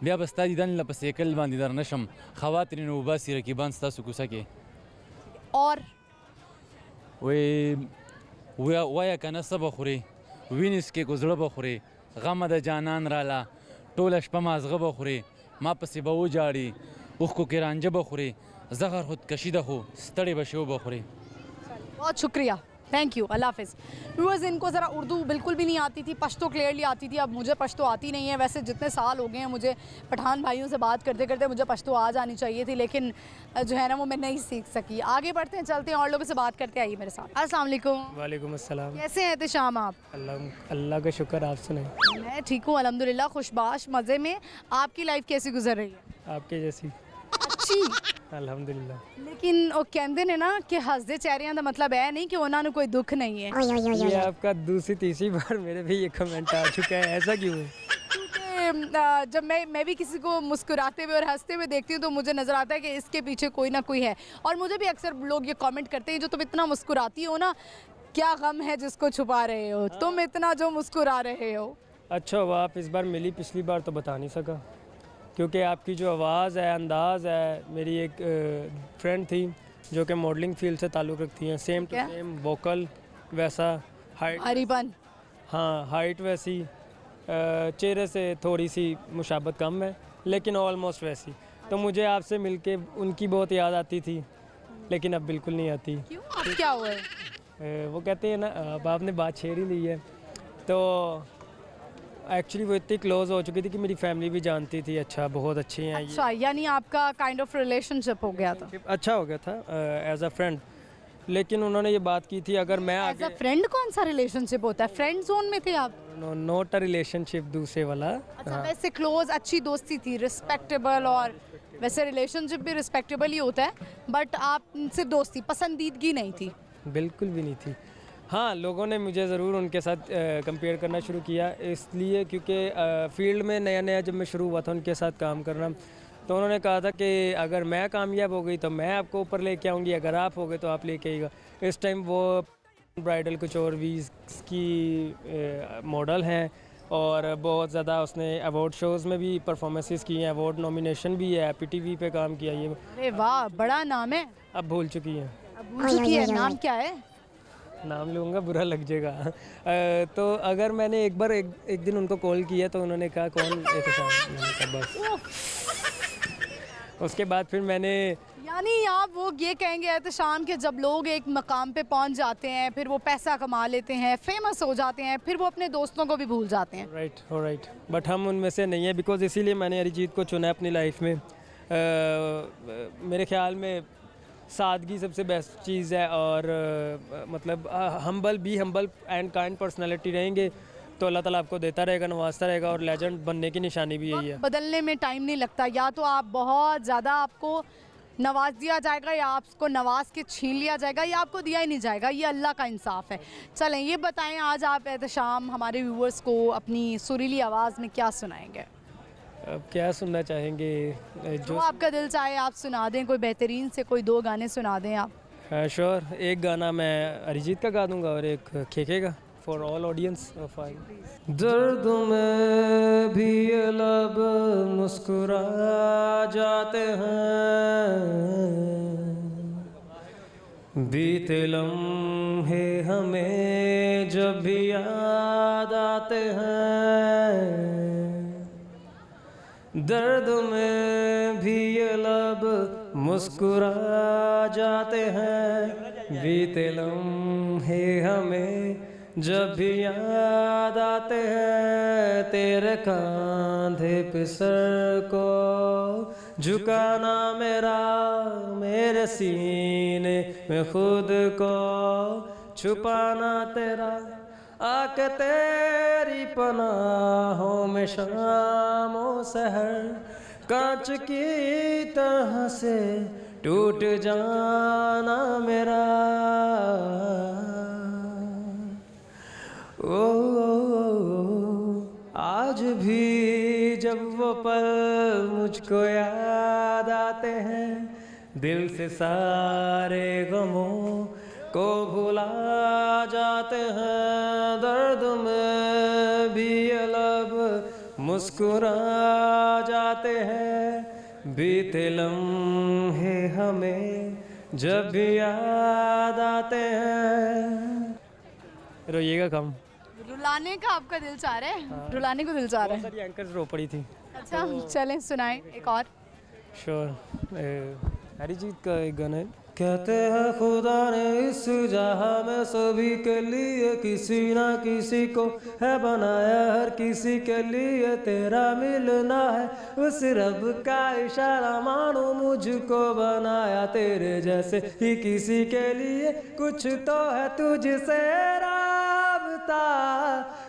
[SPEAKER 9] ब्या बस्ता दीदन लपसे कल बानीदार नशम, खवातिन उबासी रकीबान स्ता सुकुसा के।
[SPEAKER 2] और
[SPEAKER 9] वे वाया का नसब खुरे विनिस के गुजड़ बखुरे गम द जानन राला टोल शपा माजग बखुरे मा पसे बो जाड़ी उख को किरांज बखुरे जहर खुद कशीदा हो स्तड़े बशो बखुरे।
[SPEAKER 2] बहुत शुक्रिया, थैंक यू, अल्लाह हाफिज़। व्यूअर्स इनको ज़रा उर्दू बिल्कुल भी नहीं आती थी, पश्तो क्लियरली आती थी। अब मुझे पश्तो आती नहीं है। वैसे जितने साल हो गए हैं मुझे पठान भाइयों से बात करते करते मुझे पश्तो आ जानी चाहिए थी, लेकिन जो है ना वो मैं नहीं सीख सकी। आगे बढ़ते हैं, चलते हैं और लोगों से बात करते, आइए मेरे साथ। अस्सलाम वालेकुम।
[SPEAKER 10] वालेकुम अस्सलाम।
[SPEAKER 2] कैसे हैं एहतिशाम आप?
[SPEAKER 10] अल्लाह का शुक्र, आप सुनाएं।
[SPEAKER 2] मैं ठीक हूँ अल्हम्दुलिल्लाह, खुशबाश मज़े में। आपकी लाइफ कैसी गुजर रही है?
[SPEAKER 10] आपके जैसी
[SPEAKER 2] अच्छी।
[SPEAKER 10] अल्हम्दुलिल्लाह।
[SPEAKER 2] लेकिन वो कहते ने ना कि हसदे चेहरियां दा मतलब है नहीं कि उन्होंने कोई दुख नहीं है।
[SPEAKER 10] ये आपका दूसरी तीसरी बार मेरे भी ये कमेंट आ चुका है, ऐसा क्यों है?
[SPEAKER 2] क्योंकि जब मैं भी किसी को मुस्कुराते हुए और हंसते हुए देखती हूँ तो मुझे नज़र आता है कि इसके पीछे कोई ना कोई है। और मुझे भी अक्सर लोग ये कमेंट करते हैं, जो तुम इतना मुस्कुराती हो ना, क्या गम है जिसको छुपा रहे हो, तुम इतना जो मुस्कुरा रहे हो।
[SPEAKER 10] अच्छा हुआ आप इस बार मिली, पिछली बार तो बता नहीं सका, क्योंकि आपकी जो आवाज़ है, अंदाज़ है। मेरी एक फ्रेंड थी जो कि मॉडलिंग फील्ड से ताल्लुक़ रखती हैं, सेम टू सेम वोकल वैसा, हाइट
[SPEAKER 2] हरीपन,
[SPEAKER 10] हाँ हाइट वैसी, चेहरे से थोड़ी सी मुशाबत कम है लेकिन ऑलमोस्ट वैसी। तो मुझे आपसे मिलके उनकी बहुत याद आती थी, लेकिन अब बिल्कुल नहीं आती।
[SPEAKER 2] क्यों? अब क्या हुआ है?
[SPEAKER 10] वो कहते हैं ना, अब आपने बात छेड़ ही ली है। तो एक्चुअली वो इतनी क्लोज हो चुकी थी कि मेरी फैमिली भी जानती थी। अच्छा, बहुत अच्छी हैं ये।
[SPEAKER 2] अच्छा, यानी आपका काइंड ऑफ रिलेशनशिप हो गया था?
[SPEAKER 10] अच्छा हो गया था एज अ फ्रेंड, लेकिन उन्होंने ये बात की थी अगर मैं
[SPEAKER 2] एज अ फ्रेंड कौन सा रिलेशनशिप होता है? फ्रेंड जोन में थे आप?
[SPEAKER 10] नॉट अ रिलेशनशिप, दूसरे वाला।
[SPEAKER 2] अच्छा, वैसे क्लोज अच्छी दोस्ती थी, रिस्पेक्टेबल। और वैसे रिलेशनशिप भी रिस्पेक्टेबल ही होता है, बट आप सिर्फ दोस्ती, पसंदीदगी नहीं थी?
[SPEAKER 10] बिल्कुल भी नहीं थी। हाँ, लोगों ने मुझे ज़रूर उनके साथ कंपेयर करना शुरू किया, इसलिए क्योंकि फील्ड में नया नया जब मैं शुरू हुआ था उनके साथ काम करना, तो उन्होंने कहा था कि अगर मैं कामयाब हो गई तो मैं आपको ऊपर लेके आऊँगी, अगर आप हो गए तो आप लेके आइएगा। इस टाइम वो ब्राइडल कुछ और भी की मॉडल हैं और बहुत ज़्यादा उसने अवार्ड शोज़ में भी परफॉर्मेंसेस की हैं, अवार्ड नॉमिनेशन भी है, PTV पे काम किया। ये
[SPEAKER 2] अरे वाह, बड़ा नाम है।
[SPEAKER 10] अब भूल चुकी हैं।
[SPEAKER 2] अब भूल चुकी है, नाम क्या है?
[SPEAKER 10] नाम लूँगा बुरा लग जाएगा। तो अगर मैंने एक दिन उनको कॉल किया तो उन्होंने कहा कौन एहतिशाम, मैंने कहा बस। उसके बाद फिर मैंने,
[SPEAKER 2] यानी आप वो ये कहेंगे एहतिशाम के जब लोग एक मकाम पे पहुंच जाते हैं, फिर वो पैसा कमा लेते हैं, फेमस हो जाते हैं, फिर वो अपने दोस्तों को भी भूल जाते हैं।
[SPEAKER 10] राइट, बट हम उनमें से नहीं है, बिकॉज इसीलिए मैंने अरिजीत को चुना अपनी लाइफ में। मेरे ख्याल में सादगी सबसे बेस्ट चीज़ है, और मतलब हम्बल एंड काइंड पर्सनालिटी रहेंगे तो अल्लाह ताला आपको देता रहेगा, नवाजता रहेगा, और लेजेंड बनने की निशानी भी यही है।
[SPEAKER 2] बदलने में टाइम नहीं लगता, या तो आप बहुत ज़्यादा आपको नवाज दिया जाएगा या आपको नवाज के छीन लिया जाएगा या आपको दिया ही नहीं जाएगा, ये अल्लाह का इंसाफ है। चलें, ये बताएं आज आप एहतिशाम हमारे व्यूअर्स को अपनी सुरीली आवाज़ में क्या सुनाएंगे?
[SPEAKER 10] अब क्या सुनना चाहेंगे?
[SPEAKER 2] जो आपका दिल चाहे आप सुना दें, कोई बेहतरीन से कोई 2 गाने सुना दें आप।
[SPEAKER 10] श्योर, एक गाना मैं अरिजीत का गा दूंगा और एक खेके का, फॉर ऑल ऑडियंस ऑफ आई। दर्द में भी ये लब मुस्कुरा जाते हैं, बीते लम्हे हमें जब भी याद आते हैं, दर्द में भी ये लब मुस्कुरा जाते हैं, बीते लम्हे हमें जब भी याद आते हैं, तेरे कांधे पे सर को झुकाना मेरा, मेरे सीने में खुद को छुपाना तेरा, आके तेरी पनाहों में शामों सहर, कांच की तरह से टूट जाना मेरा। आज भी जब वो पल मुझको याद आते हैं, दिल से सारे गमों को भुला जाते हैं, दर्द में भी ये लब मुस्कुरा जाते हैं, बीते लम्हे हमें जब भी याद आते हैं। रोइएगा कम।
[SPEAKER 2] रुलाने का आपका दिल चाह रहा है? रुलाने को दिल चाह रहा है?
[SPEAKER 10] सारी एंकर्स रो पड़ी थी।
[SPEAKER 2] अच्छा चलें सुनाएं एक और।
[SPEAKER 10] श्योर। अरिजीत का एक गाना है, कहते हैं खुदा ने इस जहां में सभी के लिए किसी ना किसी को है बनाया, हर किसी के लिए तेरा मिलना है, उस रब का इशारा मानो मुझको बनाया, तेरे जैसे ही किसी के लिए कुछ तो है तुझसे राबता,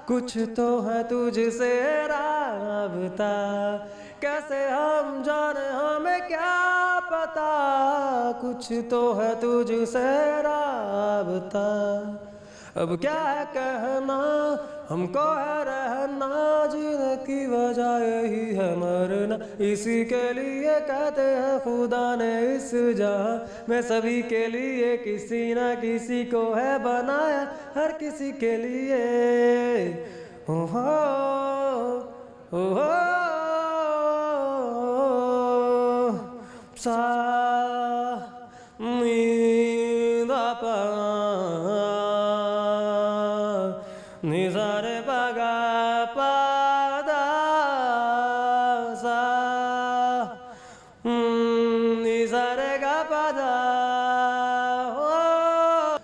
[SPEAKER 10] कुछ तो है तुझसे राबता, कैसे हम जाने हमें क्या पता, कुछ तो है तुझसे राबता, अब क्या है कहना हमको है रहना, जीने की वजह यही है मरना, इसी के लिए कहते हैं खुदा ने इस जहां में सभी के लिए किसी ना किसी को है बनाया, हर किसी के लिए। ओहो ओहो सा नींदा पा निजारे बगा पादा सा निजारे गा पादा।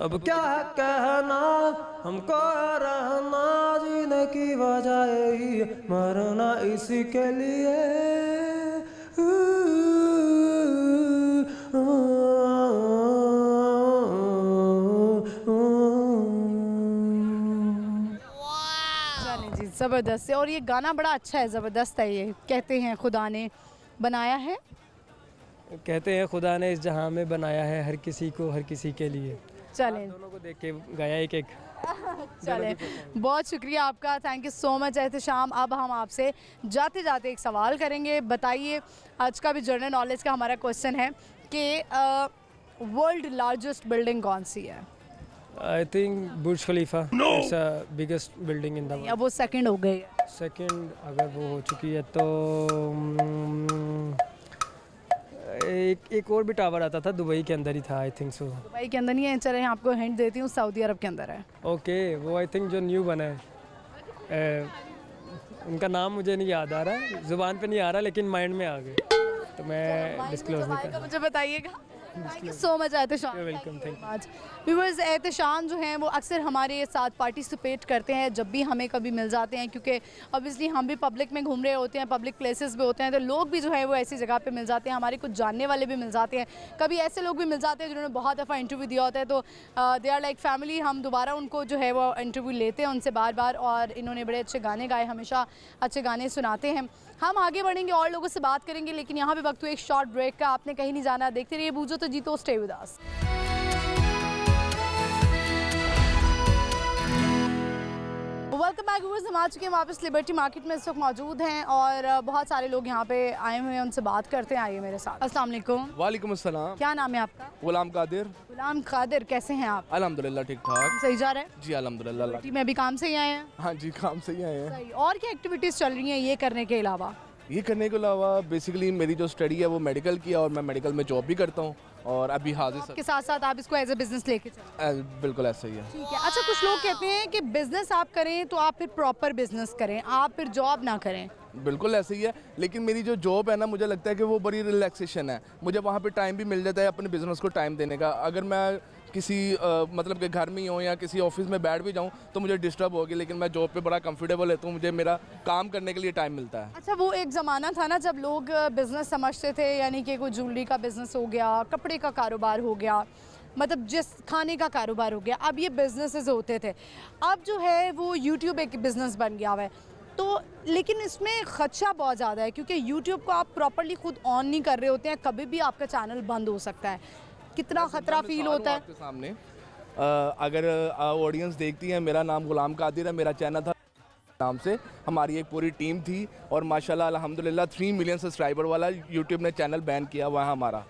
[SPEAKER 10] अब क्या कहना हमको रहना, जीने की वजह यही है मरना, इसी के लिए।
[SPEAKER 2] ज़बरदस्त है और ये गाना बड़ा अच्छा है, ज़बरदस्त है ये। कहते हैं खुदा ने बनाया है,
[SPEAKER 10] कहते हैं खुदा ने इस जहां में बनाया है, हर किसी को हर किसी के लिए।
[SPEAKER 2] चलें
[SPEAKER 10] दोनों को देख के गाया एक एक।
[SPEAKER 2] चलें बहुत शुक्रिया आपका, thank you so much Ehtesham. अब हम आपसे जाते जाते एक सवाल करेंगे, बताइए आज का भी जनरल नॉलेज का हमारा क्वेश्चन है कि वर्ल्ड लार्जेस्ट बिल्डिंग कौन सी है?
[SPEAKER 10] I think Burj Khalifa, it's a biggest building in the world.
[SPEAKER 2] अब वो सेकंड हो गई है।
[SPEAKER 10] सेकंड अगर वो हो चुकी है तो एक और भी टावर आता था, दुबई के अंदर ही था आई थिंक सो।
[SPEAKER 2] दुबई के अंदर नहीं है, चलें आपको हिंट देती हूँ, सऊदी अरब के अंदर है।
[SPEAKER 10] ओके वो आई थिंक जो न्यू बना है, उनका नाम मुझे नहीं याद आ रहा, ज़ुबान पे नहीं आ रहा, लेकिन माइंड में आ गए, तो मैं डिस्क्लोज नहीं कर।
[SPEAKER 2] मुझे बताइएगा। Thank you so much Ehtesham.
[SPEAKER 10] Welcome, thank you.
[SPEAKER 2] Viewers Ehtesham जो हैं वो अक्सर हमारे साथ पार्टिसिपेट करते हैं जब भी हमें कभी मिल जाते हैं, क्योंकि ऑब्वियसली हम भी पब्लिक में घूम रहे होते हैं, पब्लिक प्लेसेस पे होते हैं, तो लोग भी जो है वो ऐसी जगह पे मिल जाते हैं, हमारे कुछ जानने वाले भी मिल जाते हैं, कभी ऐसे लोग भी मिल जाते हैं जिन्होंने बहुत दफ़ा इंटरव्यू दिया होता है, तो दे आर लाइक फैमिली, हम दोबारा उनको जो है वो इंटरव्यू लेते हैं उनसे बार बार, और इन्होंने बड़े अच्छे गाने गाए, हमेशा अच्छे गाने सुनाते हैं। हम आगे बढ़ेंगे और लोगों से बात करेंगे, लेकिन यहाँ पे वक्त हुआ एक शॉर्ट ब्रेक का, आपने कहीं नहीं जाना, देखते रहिए बूझो तो जीतो, stay with us. Welcome back viewers, हम आ चुके हैं वापस लिबर्टी मार्केट में, इस वक्त मौजूद हैं और बहुत सारे लोग यहाँ पे आए हुए हैं, उनसे बात करते हैं, आइए मेरे साथ। अस्सलाम वालेकुम।
[SPEAKER 11] वालेकुम अस्सलाम।
[SPEAKER 2] क्या नाम है आपका?
[SPEAKER 11] गुलाम कादिर।
[SPEAKER 2] गुलाम कादिर, कैसे हैं आप?
[SPEAKER 11] अल्हम्दुलिल्लाह ठीक ठाक।
[SPEAKER 2] सही जा रहा है
[SPEAKER 11] जी अल्हम्दुलिल्लाह।
[SPEAKER 2] लिबर्टी में अभी काम से ही आए हैं?
[SPEAKER 11] हाँ जी काम से ही आए हैं।
[SPEAKER 2] सही। और क्या एक्टिविटीज़ चल रही हैं ये करने के अलावा?
[SPEAKER 11] ये करने के अलावा बेसिकली मेरी जो स्टडी है वो मेडिकल की है और मैं मेडिकल में जॉब भी करता हूँ और अभी हाजिर
[SPEAKER 2] के साथ साथ आप इसको एज ए बिजनेस लेके चलें।
[SPEAKER 11] बिल्कुल ऐसा ही है।
[SPEAKER 2] ठीक है। अच्छा कुछ लोग कहते हैं कि बिजनेस आप करें तो आप फिर प्रॉपर बिजनेस करें, आप फिर जॉब ना करें,
[SPEAKER 11] बिल्कुल ऐसे ही है, लेकिन मेरी जो जॉब है ना, मुझे लगता है कि वो बड़ी रिलैक्सेशन है। मुझे वहाँ पे टाइम भी मिल जाता है अपने बिज़नेस को टाइम देने का। अगर मैं किसी मतलब कि घर में ही हूँ या किसी ऑफिस में बैठ भी जाऊँ तो मुझे डिस्टर्ब होगी, लेकिन मैं जॉब पे बड़ा कंफर्टेबल है, तो मुझे मेरा काम करने के लिए टाइम मिलता है।
[SPEAKER 2] अच्छा, वो एक ज़माना था ना जब लोग बिज़नेस समझते थे, यानी कि कोई ज्वेलरी का बिज़नेस हो गया, कपड़े का कारोबार हो गया, मतलब जिस खाने का कारोबार हो गया, अब ये बिजनेसेस होते थे। अब जो है वो यूट्यूब एक बिज़नेस बन गया हुआ है, तो लेकिन इसमें ख़दशा बहुत ज़्यादा है, क्योंकि यूट्यूब को आप प्रॉपर्ली खुद ऑन नहीं कर रहे होते हैं, कभी भी आपका चैनल बंद हो सकता है। कितना ख़तरा फील होता है
[SPEAKER 11] आपके सामने? अगर ऑडियंस देखती है, मेरा नाम गुलाम कादिर है, मेरा चैनल था नाम से, हमारी एक पूरी टीम थी और माशाल्लाह अल्हम्दुलिल्लाह 3 मिलियन सब्सक्राइबर वाला यूट्यूब ने चैनल बैन किया हुआ है हमारा।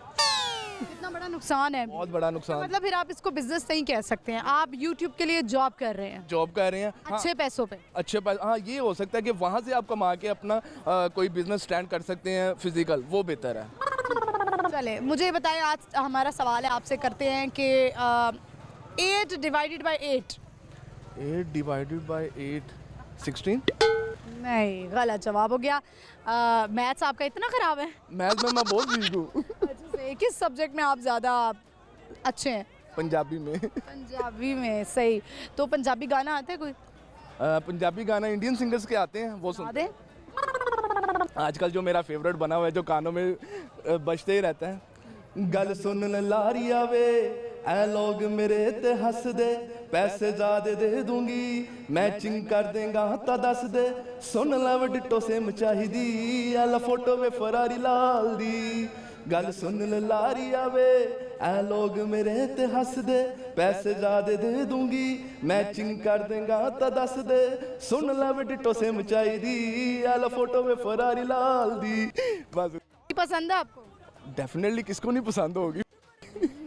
[SPEAKER 2] कितना बड़ा नुकसान है,
[SPEAKER 11] बहुत बड़ा नुकसान।
[SPEAKER 2] मतलब फिर आप इसको बिजनेस नहीं कह सकते हैं, आप यूट्यूब के लिए जॉब कर रहे हैं,
[SPEAKER 11] जॉब कर रहे हैं
[SPEAKER 2] अच्छे पैसों पे।
[SPEAKER 11] अच्छे पैसे, हाँ ये हो सकता है कि वहाँ से आप कमा के अपना कोई बिजनेस स्टैंड कर सकते हैं फिजिकल, वो बेहतर है।
[SPEAKER 2] चले मुझे बताएं, आज हमारा सवाल है आपसे करते हैं कि 8 डिवाइडेड बाय 8।
[SPEAKER 11] 8 divided by 8 16।
[SPEAKER 2] नहीं, गलत जवाब हो गया। मैथ्स आपका इतना ख़राब है?
[SPEAKER 11] मैथ्स में मैं बहुत वीक हूँ।
[SPEAKER 2] अच्छा से किस सब्जेक्ट में आप ज़्यादा अच्छे हैं?
[SPEAKER 11] पंजाबी में।
[SPEAKER 2] पंजाबी में, सही। तो पंजाबी गाना आता है कोई?
[SPEAKER 11] पंजाबी गाना इंडियन सिंगर्स के आते हैं, वो सुनते हैं। आजकल जो मेरा फेवरेट बना हुआ है, जो कानों में बजते ही रहता है, गल सुन लारिया वे ऐ लोग मेरे ते हंस दे, पैसे ज़्यादा दे दूंगी, मैचिंग कर देगा ता दस दे, सुन लव डिटो सेम चाहिदी, ऐ फोटो में फरारी लाल दी, गल सुन लारिया वे ऐ लोग मेरे ते हंस दे, पैसे ज़्यादा दे दूंगी, मैचिंग कर देगा ता दस दे, सुन लव डिटो सेम चाहिदी, ऐ फोटो में फरारी लाल दी। बस
[SPEAKER 2] पसंद है आपको?
[SPEAKER 11] डेफिनेटली, किसको नहीं पसंद होगी,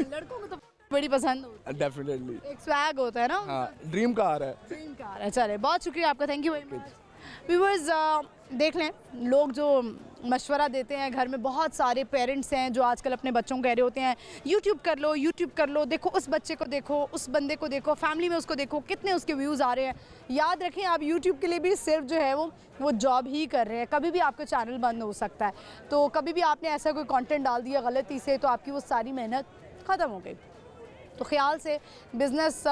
[SPEAKER 2] लड़कों को तो बड़ी पसंद होती है।
[SPEAKER 11] डेफिनेटली
[SPEAKER 2] एक स्वैग होता है ना।
[SPEAKER 11] हाँ, ड्रीम कार है।
[SPEAKER 2] ड्रीम कार है। चले, बहुत शुक्रिया आपका, thank you very much. Viewers, देख लें, लोग जो मशवरा देते हैं, घर में बहुत सारे पेरेंट्स हैं जो आजकल अपने बच्चों को कह रहे होते हैं यूट्यूब कर लो, देखो उस बच्चे को देखो, उस बंदे को देखो, फैमिली में उसको देखो, कितने उसके व्यूज़ आ रहे हैं। याद रखें, आप यूट्यूब के लिए भी सिर्फ जो है वो जॉब ही कर रहे हैं, कभी भी आपका चैनल बंद हो सकता है। तो कभी भी आपने ऐसा कोई कंटेंट डाल दिया गलती से, तो आपकी वो सारी मेहनत ख़त्म हो गई। तो ख्याल से बिज़नेस,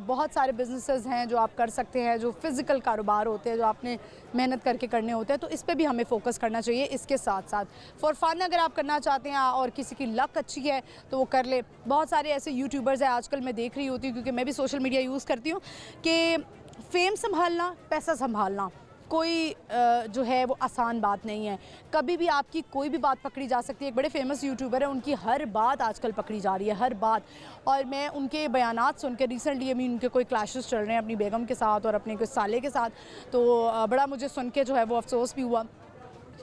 [SPEAKER 2] बहुत सारे बिजनेसेस हैं जो आप कर सकते हैं, जो फिज़िकल कारोबार होते हैं, जो आपने मेहनत करके करने होते हैं, तो इस पे भी हमें फोकस करना चाहिए। इसके साथ साथ फॉर फन अगर आप करना चाहते हैं और किसी की लक अच्छी है तो वो कर ले। बहुत सारे ऐसे यूट्यूबर्स हैं आजकल, मैं देख रही होती हूँ, क्योंकि मैं भी सोशल मीडिया यूज़ करती हूँ, कि फेम संभालना, पैसा संभालना कोई जो है वो आसान बात नहीं है। कभी भी आपकी कोई भी बात पकड़ी जा सकती है। एक बड़े फेमस यूट्यूबर है, उनकी हर बात आजकल पकड़ी जा रही है, हर बात। और मैं उनके बयानात सुन के, रिसेंटली अभी उनके कोई क्लैशेस चल रहे हैं अपनी बेगम के साथ और अपने कोई साले के साथ, तो बड़ा मुझे सुन के जो है वो अफसोस भी हुआ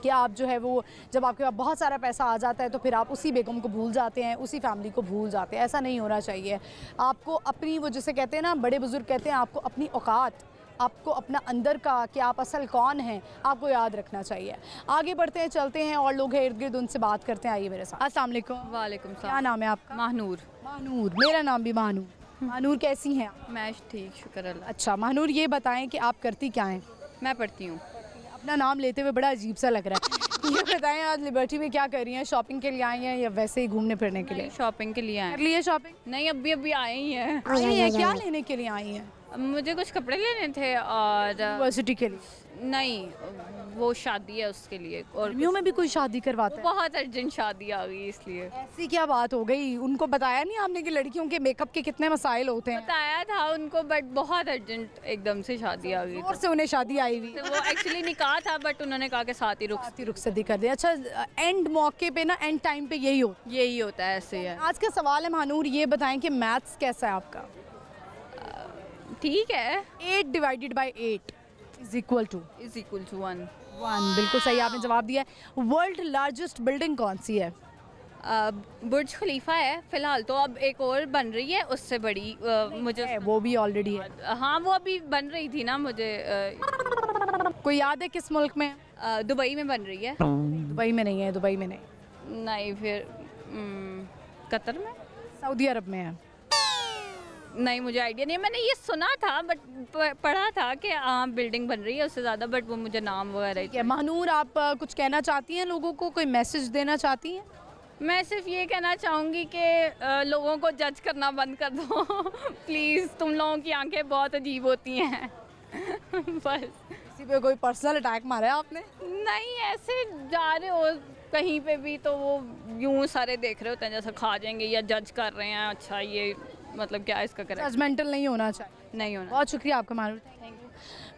[SPEAKER 2] कि आप जो है वो, जब आपके पास बहुत सारा पैसा आ जाता है तो फिर आप उसी बेगम को भूल जाते हैं, उसी फैमिली को भूल जाते हैं। ऐसा नहीं होना चाहिए। आपको अपनी, वो जिसे कहते हैं ना, बड़े बुजुर्ग कहते हैं, आपको अपनी औकात, आपको अपना अंदर का कि आप असल कौन हैं, आपको याद रखना चाहिए। आगे बढ़ते हैं, चलते हैं, और लोग हैं इर्द गिर्द, उनसे बात करते हैं। आइए मेरे साथ। अस्सलाम वालेकुम।
[SPEAKER 3] वालेकुम सलाम।
[SPEAKER 2] क्या नाम है आपका?
[SPEAKER 3] महानूर।
[SPEAKER 2] महानूर, मेरा नाम भी महानूर। महानूर, कैसी हैं आप?
[SPEAKER 3] मैं ठीक, शुक्र अल्लाह।
[SPEAKER 2] अच्छा महानूर, ये बताएं कि आप करती क्या हैं?
[SPEAKER 3] मैं पढ़ती हूँ।
[SPEAKER 2] अपना नाम लेते हुए बड़ा अजीब सा लग रहा है। ये बताएं, आज लिबर्टी में क्या कर रही हैं? शॉपिंग के लिए आई हैं या वैसे ही घूमने फिरने के लिए?
[SPEAKER 3] शॉपिंग के लिए आए।
[SPEAKER 2] कर लिए शॉपिंग?
[SPEAKER 3] नहीं, अभी आए ही हैं।
[SPEAKER 2] आई हैं, क्या लेने के लिए आई हैं?
[SPEAKER 3] मुझे कुछ कपड़े लेने थे और
[SPEAKER 2] यूनिवर्सिटी के लिए?
[SPEAKER 3] नहीं, वो शादी है उसके लिए। और
[SPEAKER 2] गर्मियों में भी कोई शादी करवाता है?
[SPEAKER 3] बहुत अर्जेंट शादी आ गई इसलिए।
[SPEAKER 2] ऐसी क्या बात हो गई? उनको बताया नहीं आपने कि लड़कियों के मेकअप के कितने मसाइल होते हैं?
[SPEAKER 3] बताया था उनको, बट बहुत अर्जेंट एकदम से शादी आ गई।
[SPEAKER 2] और से उन्हें शादी आई हुई?
[SPEAKER 3] तो वो एक्चुअली निकाह था, बट उन्होंने कहा कि साथ ही
[SPEAKER 2] रुखसती कर दिया। अच्छा, एंड मौके पे ना, एंड टाइम पे यही
[SPEAKER 3] होता है, ऐसे है।
[SPEAKER 2] आज का सवाल है महानूर, ये बताएं कि मैथ्स कैसा है आपका?
[SPEAKER 3] ठीक है।
[SPEAKER 2] 8 divided by 8 is equal to
[SPEAKER 3] 1।
[SPEAKER 2] बिल्कुल सही आपने जवाब दिया है। वर्ल्ड लार्जेस्ट बिल्डिंग कौन सी है?
[SPEAKER 3] बुर्ज खलीफा है फिलहाल, तो अब एक और बन रही है उससे बड़ी। मुझे
[SPEAKER 2] वो भी ऑलरेडी है।
[SPEAKER 3] हाँ, वो अभी बन रही थी ना, मुझे
[SPEAKER 2] कोई याद है किस मुल्क में?
[SPEAKER 3] दुबई में बन रही है।
[SPEAKER 2] दुबई में नहीं है, दुबई में नहीं।
[SPEAKER 3] नहीं, फिर कतर में,
[SPEAKER 2] सऊदी अरब में है।
[SPEAKER 3] नहीं, मुझे आइडिया नहीं है। मैंने ये सुना था बट पढ़ा था कि हाँ बिल्डिंग बन रही है उससे ज़्यादा, बट वो मुझे नाम वगैरह।
[SPEAKER 2] ठीक है महानूर, आप कुछ कहना चाहती हैं लोगों को, कोई मैसेज देना चाहती हैं?
[SPEAKER 3] मैं सिर्फ ये कहना चाहूँगी कि लोगों को जज करना बंद कर दो प्लीज़। तुम लोगों की आंखें बहुत अजीब होती हैं बस।
[SPEAKER 2] किसी पे कोई पर्सनल अटैक मारा है आपने?
[SPEAKER 3] नहीं, ऐसे जा रहे हो कहीं पे भी तो वो यूं सारे देख रहे होते हैं जैसे खा जाएंगे या जज कर रहे हैं। अच्छा ये मतलब क्या इसका करें?
[SPEAKER 2] जजमेंटल नहीं होना चाहिए।
[SPEAKER 3] नहीं होना।
[SPEAKER 2] बहुत शुक्रिया आपका महानूर, थैंक यू।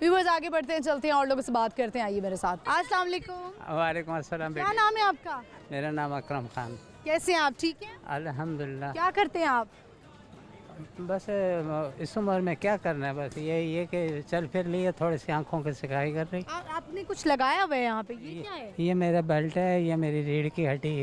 [SPEAKER 2] व्यूअर्स आगे बढ़ते हैं, चलते हैं और लोगों से बात करते हैं। आइए मेरे साथ। अस्सलाम वालेकुम।
[SPEAKER 12] वालेकुम अस्सलाम।
[SPEAKER 2] क्या नाम है आपका?
[SPEAKER 12] मेरा नाम अकरम खान।
[SPEAKER 2] कैसे हैं आप? ठीक हैं
[SPEAKER 12] अल्हम्दुलिल्लाह।
[SPEAKER 2] क्या करते हैं आप?
[SPEAKER 12] बस इस उम्र में क्या करना है, बस ये कि चल फिर लिए, थोड़ी सी आंखों की सिकाई कर रही।
[SPEAKER 2] आपने कुछ लगाया हुआ है यहाँ पे, ये क्या है?
[SPEAKER 12] ये मेरा बेल्ट है, ये मेरी रीढ़ की हड्डी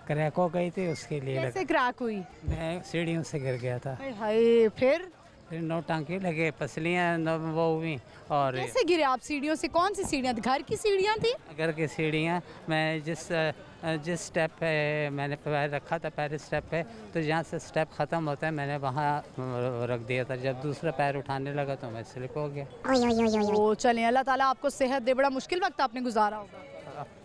[SPEAKER 12] क्रैक हो गई थी, उसके लिए
[SPEAKER 2] कैसे क्रैक हुई?
[SPEAKER 12] मैं सीढ़ियों से गिर गया था।
[SPEAKER 2] हाय, फिर
[SPEAKER 12] नोटांकी लगे, पसलियाँ वो हुई। और
[SPEAKER 2] कैसे गिरे आप? सीढ़ियों से? कौन सी सीढ़ियाँ? घर की सीढ़ियाँ थी?
[SPEAKER 12] घर की सीढ़ियाँ। मैं जिस स्टेप पे मैंने पैर रखा था, पैर स्टेप पे, तो जहाँ से स्टेप ख़त्म होता है मैंने वहाँ रख दिया था। जब दूसरा पैर उठाने लगा तो मैं स्लिप हो गया।
[SPEAKER 2] ओ चलें, अल्लाह ताला आपको सेहत दे। बड़ा मुश्किल वक्त आपने गुजारा होगा।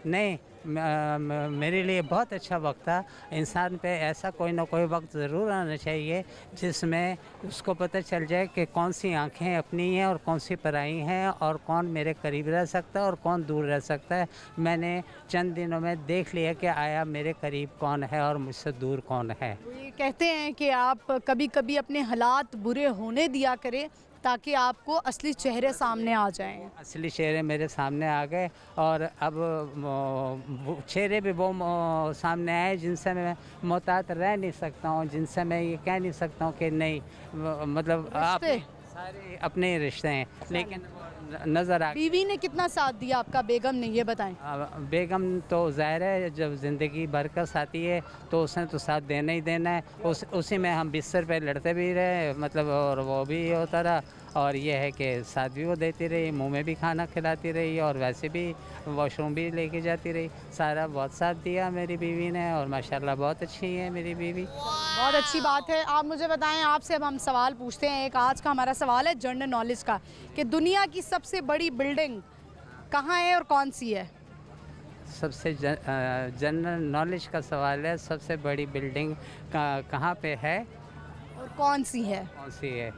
[SPEAKER 12] नहीं, मेरे लिए बहुत अच्छा वक्त था। इंसान पे ऐसा कोई ना कोई वक्त ज़रूर आना चाहिए जिसमें उसको पता चल जाए कि कौन सी आंखें अपनी हैं और कौन सी पराई हैं, और कौन मेरे करीब रह सकता है और कौन दूर रह सकता है। मैंने चंद दिनों में देख लिया कि आया मेरे करीब कौन है और मुझसे दूर कौन है।
[SPEAKER 2] ये कहते हैं कि आप कभी कभी अपने हालात बुरे होने दिया करें ताकि आपको असली चेहरे सामने आ जाएं।
[SPEAKER 12] असली चेहरे मेरे सामने आ गए, और अब चेहरे भी वो सामने आए जिनसे मैं मोहतात रह नहीं सकता हूँ, जिनसे मैं ये कह नहीं सकता हूँ कि नहीं, मतलब आप सारे अपने रिश्ते हैं, लेकिन नज़र आ।
[SPEAKER 2] बीवी ने कितना साथ दिया आपका, बेगम ने, ये बताएं?
[SPEAKER 12] बेगम तो ज़ाहिर है जब ज़िंदगी बरकस आती है तो उसने तो साथ देना ही देना है। उसी में हम बिस्तर पे लड़ते भी रहे, मतलब, और वो भी होता रहा। और ये है कि साथ भी वो देती रही, मुंह में भी खाना खिलाती रही, और वैसे भी वॉशरूम भी लेके जाती रही। सारा बहुत साथ दिया मेरी बीवी ने, और माशाल्लाह बहुत अच्छी है मेरी बीवी।
[SPEAKER 2] बहुत अच्छी बात है। आप मुझे बताएं, आपसे अब हम सवाल पूछते हैं। एक आज का हमारा सवाल है जनरल नॉलेज का, कि दुनिया की सबसे बड़ी बिल्डिंग कहाँ है और कौन सी है?
[SPEAKER 12] सबसे जनरल नॉलेज का सवाल है, सबसे बड़ी बिल्डिंग कहाँ पे है
[SPEAKER 2] और कौन सी है?
[SPEAKER 12] कौन सी है,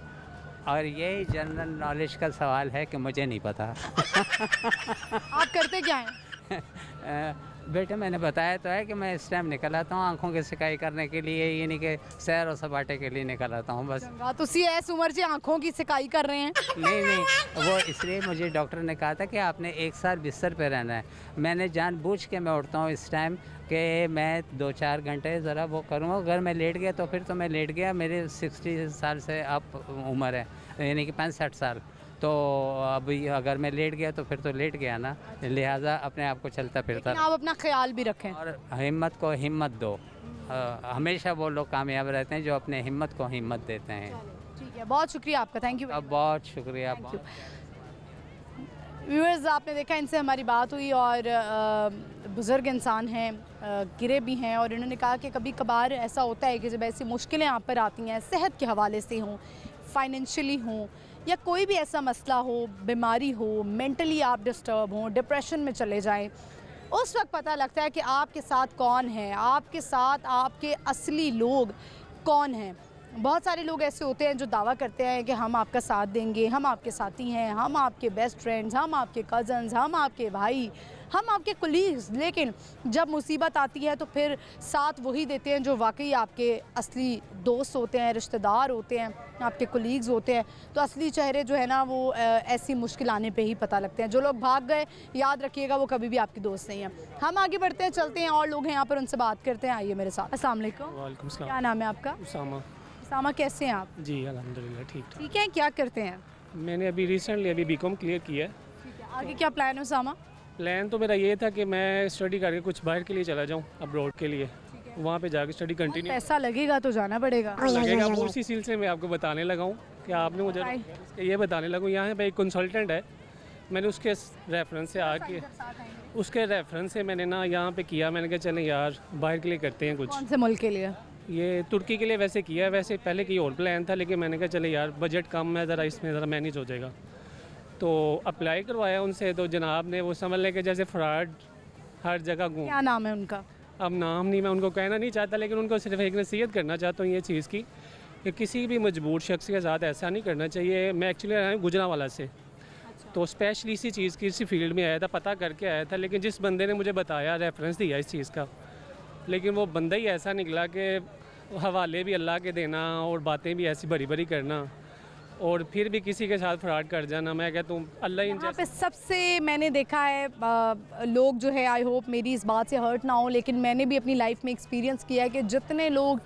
[SPEAKER 12] और यही जनरल नॉलेज का सवाल है कि मुझे नहीं पता।
[SPEAKER 2] आप करते क्या हैं?
[SPEAKER 12] बेटे मैंने बताया तो है कि मैं इस टाइम निकल आता हूँ आंखों की सिकाई करने के लिए, ये नहीं कि सैर और सपाटे के लिए निकल आता हूँ बस।
[SPEAKER 2] तुसी ऐस उम्र से आंखों की सिकाई कर रहे हैं?
[SPEAKER 12] नहीं, वो इसलिए मुझे डॉक्टर ने कहा था कि आपने 1 साल बिस्तर पे रहना है। मैंने जानबूझ के मैं उठता हूँ इस टाइम कि मैं 2-4 घंटे ज़रा वो करूँगा। अगर मैं लेट गया तो फिर तो मैं लेट गया। मेरे 60 साल से अब उम्र है, यानी कि 65 साल। तो अब अगर मैं लेट गया तो फिर तो लेट गया ना, लिहाजा अपने आप को चलता फिरता।
[SPEAKER 2] आप अपना ख्याल भी रखें
[SPEAKER 12] और हिम्मत को हिम्मत दो। हमेशा वो लोग कामयाब रहते हैं जो अपने हिम्मत को हिम्मत देते हैं।
[SPEAKER 2] ठीक है, बहुत शुक्रिया आपका, थैंक यू।
[SPEAKER 12] बहुत शुक्रिया।
[SPEAKER 2] व्यूअर्स, आपने देखा इनसे हमारी बात हुई, और बुज़ुर्ग इंसान हैं, गिरे भी हैं, और इन्होंने कहा कि कभी कभार ऐसा होता है कि जब ऐसी मुश्किलें आप पर आती हैं, सेहत के हवाले से हों, फाइनेंशियली हों, या कोई भी ऐसा मसला हो, बीमारी हो, मेंटली आप डिस्टर्ब हों, डिप्रेशन में चले जाएं, उस वक्त पता लगता है कि आपके साथ कौन है, आपके साथ आपके असली लोग कौन हैं। बहुत सारे लोग ऐसे होते हैं जो दावा करते हैं कि हम आपका साथ देंगे, हम आपके साथी हैं, हम आपके बेस्ट फ्रेंड्स, हम आपके कज़न्स, हम आपके भाई, हम आपके कुलीग्स, लेकिन जब मुसीबत आती है तो फिर साथ वही देते हैं जो वाकई आपके असली दोस्त होते हैं, रिश्तेदार होते हैं, आपके कुलीग्स होते हैं। तो असली चेहरे जो है ना वो ऐसी मुश्किल आने पे ही पता लगते हैं। जो लोग भाग गए, याद रखिएगा वो कभी भी आपके दोस्त नहीं हैं। हम आगे बढ़ते हैं, चलते हैं, और लोग हैं यहाँ पर, उनसे बात करते हैं। आइए मेरे साथ। अस्सलाम वालेकुम।
[SPEAKER 10] वालेकुम सलाम।
[SPEAKER 2] क्या नाम है आपका?
[SPEAKER 10] उसामा।
[SPEAKER 2] उसामा, कैसे हैं आप?
[SPEAKER 10] जी अल्हम्दुलिल्लाह ठीक ठाक।
[SPEAKER 2] ठीक है, क्या करते हैं?
[SPEAKER 10] मैंने अभी रिसेंटली बीकॉम क्लियर किया है।
[SPEAKER 2] ठीक है, आगे क्या प्लान है उसामा?
[SPEAKER 10] प्लान तो मेरा ये था कि मैं स्टडी करके कुछ बाहर के लिए चला जाऊँ, अब्रॉड के लिए, वहाँ पे जाके स्टडी कंटिन्यू।
[SPEAKER 2] पैसा लगेगा तो जाना पड़ेगा।
[SPEAKER 10] लगेगा, उसी सिलसिले में आपको बताने लगा हूँ कि आपने मुझे ये बताने लगा। यहाँ पे एक कंसल्टेंट है, मैंने उसके रेफरेंस से आके, उसके रेफरेंस से मैंने ना यहाँ पे किया। मैंने कहा चलें यार बाहर के लिए करते हैं कुछ।
[SPEAKER 2] कौन से मुल्क के लिए?
[SPEAKER 10] ये तुर्की के लिए वैसे किया है, वैसे पहले की और प्लान था, लेकिन मैंने कहा चले यार बजट कम है, ज़रा इसमें ज़रा मैनेज हो जाएगा, तो अप्लाई करवाया उनसे। तो जनाब ने वो समझ लें कि जैसे फ्रॉड हर जगह घूम।
[SPEAKER 2] क्या नाम है उनका?
[SPEAKER 10] अब नाम नहीं मैं उनको कहना नहीं चाहता, लेकिन उनको सिर्फ एक नसीहत करना चाहता हूँ ये चीज़ की कि किसी भी मजबूर शख्स के साथ ऐसा नहीं करना चाहिए। मैं एक्चुअली आया हूँ गुजरांवाला से, तो स्पेशली इसी चीज़ की इसी फील्ड में आया था, पता करके आया था, लेकिन जिस बंदे ने मुझे बताया, रेफरेंस दिया इस चीज़ का, लेकिन वो बंदा ही ऐसा निकला कि हवाले भी अल्लाह के देना और बातें भी ऐसी बड़ी बड़ी करना और फिर भी किसी के साथ फ्रॉड कर जाना। मैं कहता हूँ अल्लाह ही
[SPEAKER 2] यहाँ पे सबसे मैंने देखा है लोग जो है, आई होप मेरी इस बात से हर्ट ना हो, लेकिन मैंने भी अपनी लाइफ में एक्सपीरियंस किया है कि जितने लोग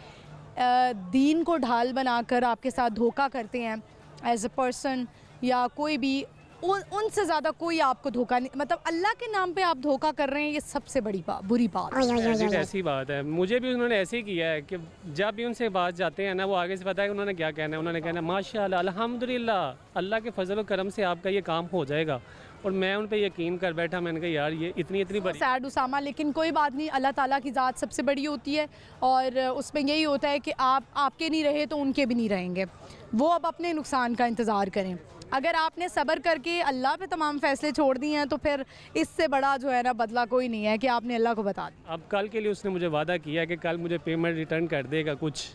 [SPEAKER 2] दीन को ढाल बनाकर आपके साथ धोखा करते हैं एज अ पर्सन या कोई भी, उनसे ज़्यादा कोई आपको धोखा नहीं, मतलब अल्लाह के नाम पे आप धोखा कर रहे हैं, ये सबसे बड़ी बात, बुरी बात है।
[SPEAKER 10] ऐसी बात है, मुझे भी उन्होंने ऐसे ही किया है कि जब भी उनसे बात जाते हैं ना, वो आगे से पता है कि उन्होंने क्या कहना है। उन्होंने कहना है माशाल्लाह अल्हम्दुलिल्लाह, अल्लाह के फजल और करम से आपका ये काम हो जाएगा, और मैं उन पे यकीन कर बैठा। मैंने कहा यार ये इतनी बड़ी
[SPEAKER 2] सैड उसामा, लेकिन कोई बात नहीं, अल्लाह ताला की ज़ात सबसे बड़ी होती है और उसमें यही होता है कि आपके नहीं रहे तो उनके भी नहीं रहेंगे, वो अब अपने नुकसान का इंतज़ार करें। अगर आपने सब्र करके अल्लाह पे तमाम फैसले छोड़ दिए हैं तो फिर इससे बड़ा जो है ना बदला कोई नहीं है कि आपने अल्लाह को बता दिया।
[SPEAKER 10] अब कल के लिए उसने मुझे वादा किया कि कल मुझे पेमेंट रिटर्न कर देगा कुछ,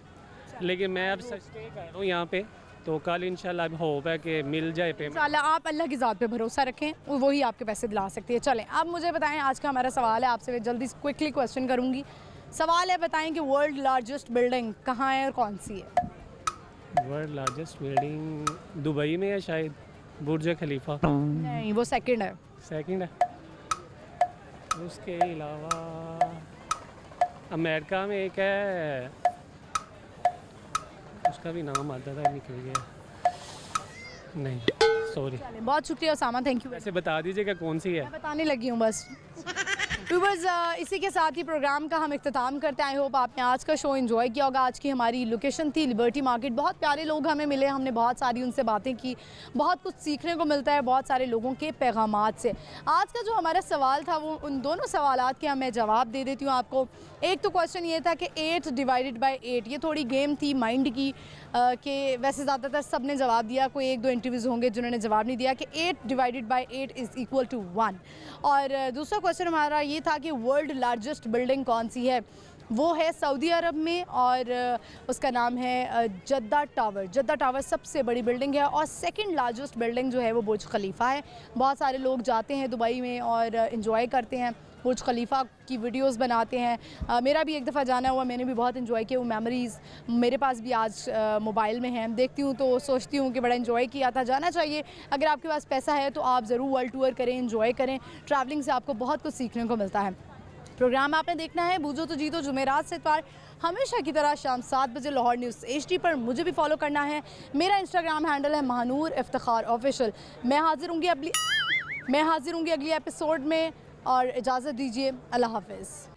[SPEAKER 10] लेकिन मैं अब स्टे कर रहा हूँ यहाँ पे, तो कल इंशाल्लाह होप है कि मिल जाए पेमेंट।
[SPEAKER 2] इंशाल्लाह आप अल्लाह की ज़ात पे भरोसा रखें, वही आपके पैसे दिला सकती है। चलें अब मुझे बताएं, आज का हमारा सवाल है, आपसे मैं जल्दी क्विकली क्वेश्चन करूँगी। सवाल है, बताएं कि वर्ल्ड लार्जेस्ट बिल्डिंग कहाँ है और कौन सी है?
[SPEAKER 10] वर्ल्ड लार्जेस्ट बिल्डिंग दुबई में है शायद, बुर्ज खलीफा।
[SPEAKER 2] नहीं, वो सेकंड है।
[SPEAKER 10] सेकंड है। उसके अलावा अमेरिका में एक है, उसका भी नाम आता था, निकल गया, नहीं सॉरी।
[SPEAKER 2] बहुत शुक्रिया उसामा, थैंक यू।
[SPEAKER 10] वैसे बता दीजिएगा कौन सी है?
[SPEAKER 2] मैं बताने लगी हूँ बस। व्यूअर्स, इसी के साथ ही प्रोग्राम का हम इख्तिताम करते हैं। आई होप आपने आज का शो एंजॉय किया होगा। आज की हमारी लोकेशन थी लिबर्टी मार्केट। बहुत प्यारे लोग हमें मिले, हमने बहुत सारी उनसे बातें की, बहुत कुछ सीखने को मिलता है बहुत सारे लोगों के पैगामात से। आज का जो हमारा सवाल था वो उन दोनों सवालात के मैं जवाब दे देती हूँ आपको। एक तो क्वेश्चन ये था कि 8 डिवाइडेड बाई 8, ये थोड़ी गेम थी माइंड की कि वैसे ज़्यादातर सब ने जवाब दिया, कोई 1-2 इंटरव्यूज़ होंगे जिन्होंने जवाब नहीं दिया कि 8 divided by 8 is equal to 1। और दूसरा क्वेश्चन हमारा ये था कि वर्ल्ड लार्जेस्ट बिल्डिंग कौन सी है? वो है सऊदी अरब में और उसका नाम है जद्दा टावर। जद्दा टावर सबसे बड़ी बिल्डिंग है और सेकंड लार्जेस्ट बिल्डिंग जो है वो बुर्ज खलीफा है। बहुत सारे लोग जाते हैं दुबई में और इन्जॉय करते हैं, बुर्ज खलीफा की वीडियोस बनाते हैं। मेरा भी एक दफ़ा जाना हुआ, मैंने भी बहुत इन्जॉय किया। वो मेमोरीज़ मेरे पास भी आज मोबाइल में हैं, देखती हूँ तो सोचती हूँ कि बड़ा इन्जॉय किया था। जाना चाहिए, अगर आपके पास पैसा है तो आप ज़रूर वर्ल्ड टूर करें, इन्जॉय करें। ट्रैवलिंग से आपको बहुत कुछ सीखने को मिलता है। प्रोग्राम आपने देखना है बूझो तो जीतो जुमेरात से इतवार हमेशा की तरह शाम 7 बजे लाहौर न्यूज़ HD पर। मुझे भी फॉलो करना है, मेरा इंस्टाग्राम हैंडल है महानूर इफ्तिखार ऑफिशियल। मैं हाजिर होंगी अगली एपिसोड में और इजाज़त दीजिए, अल्लाह हाफ़िज़।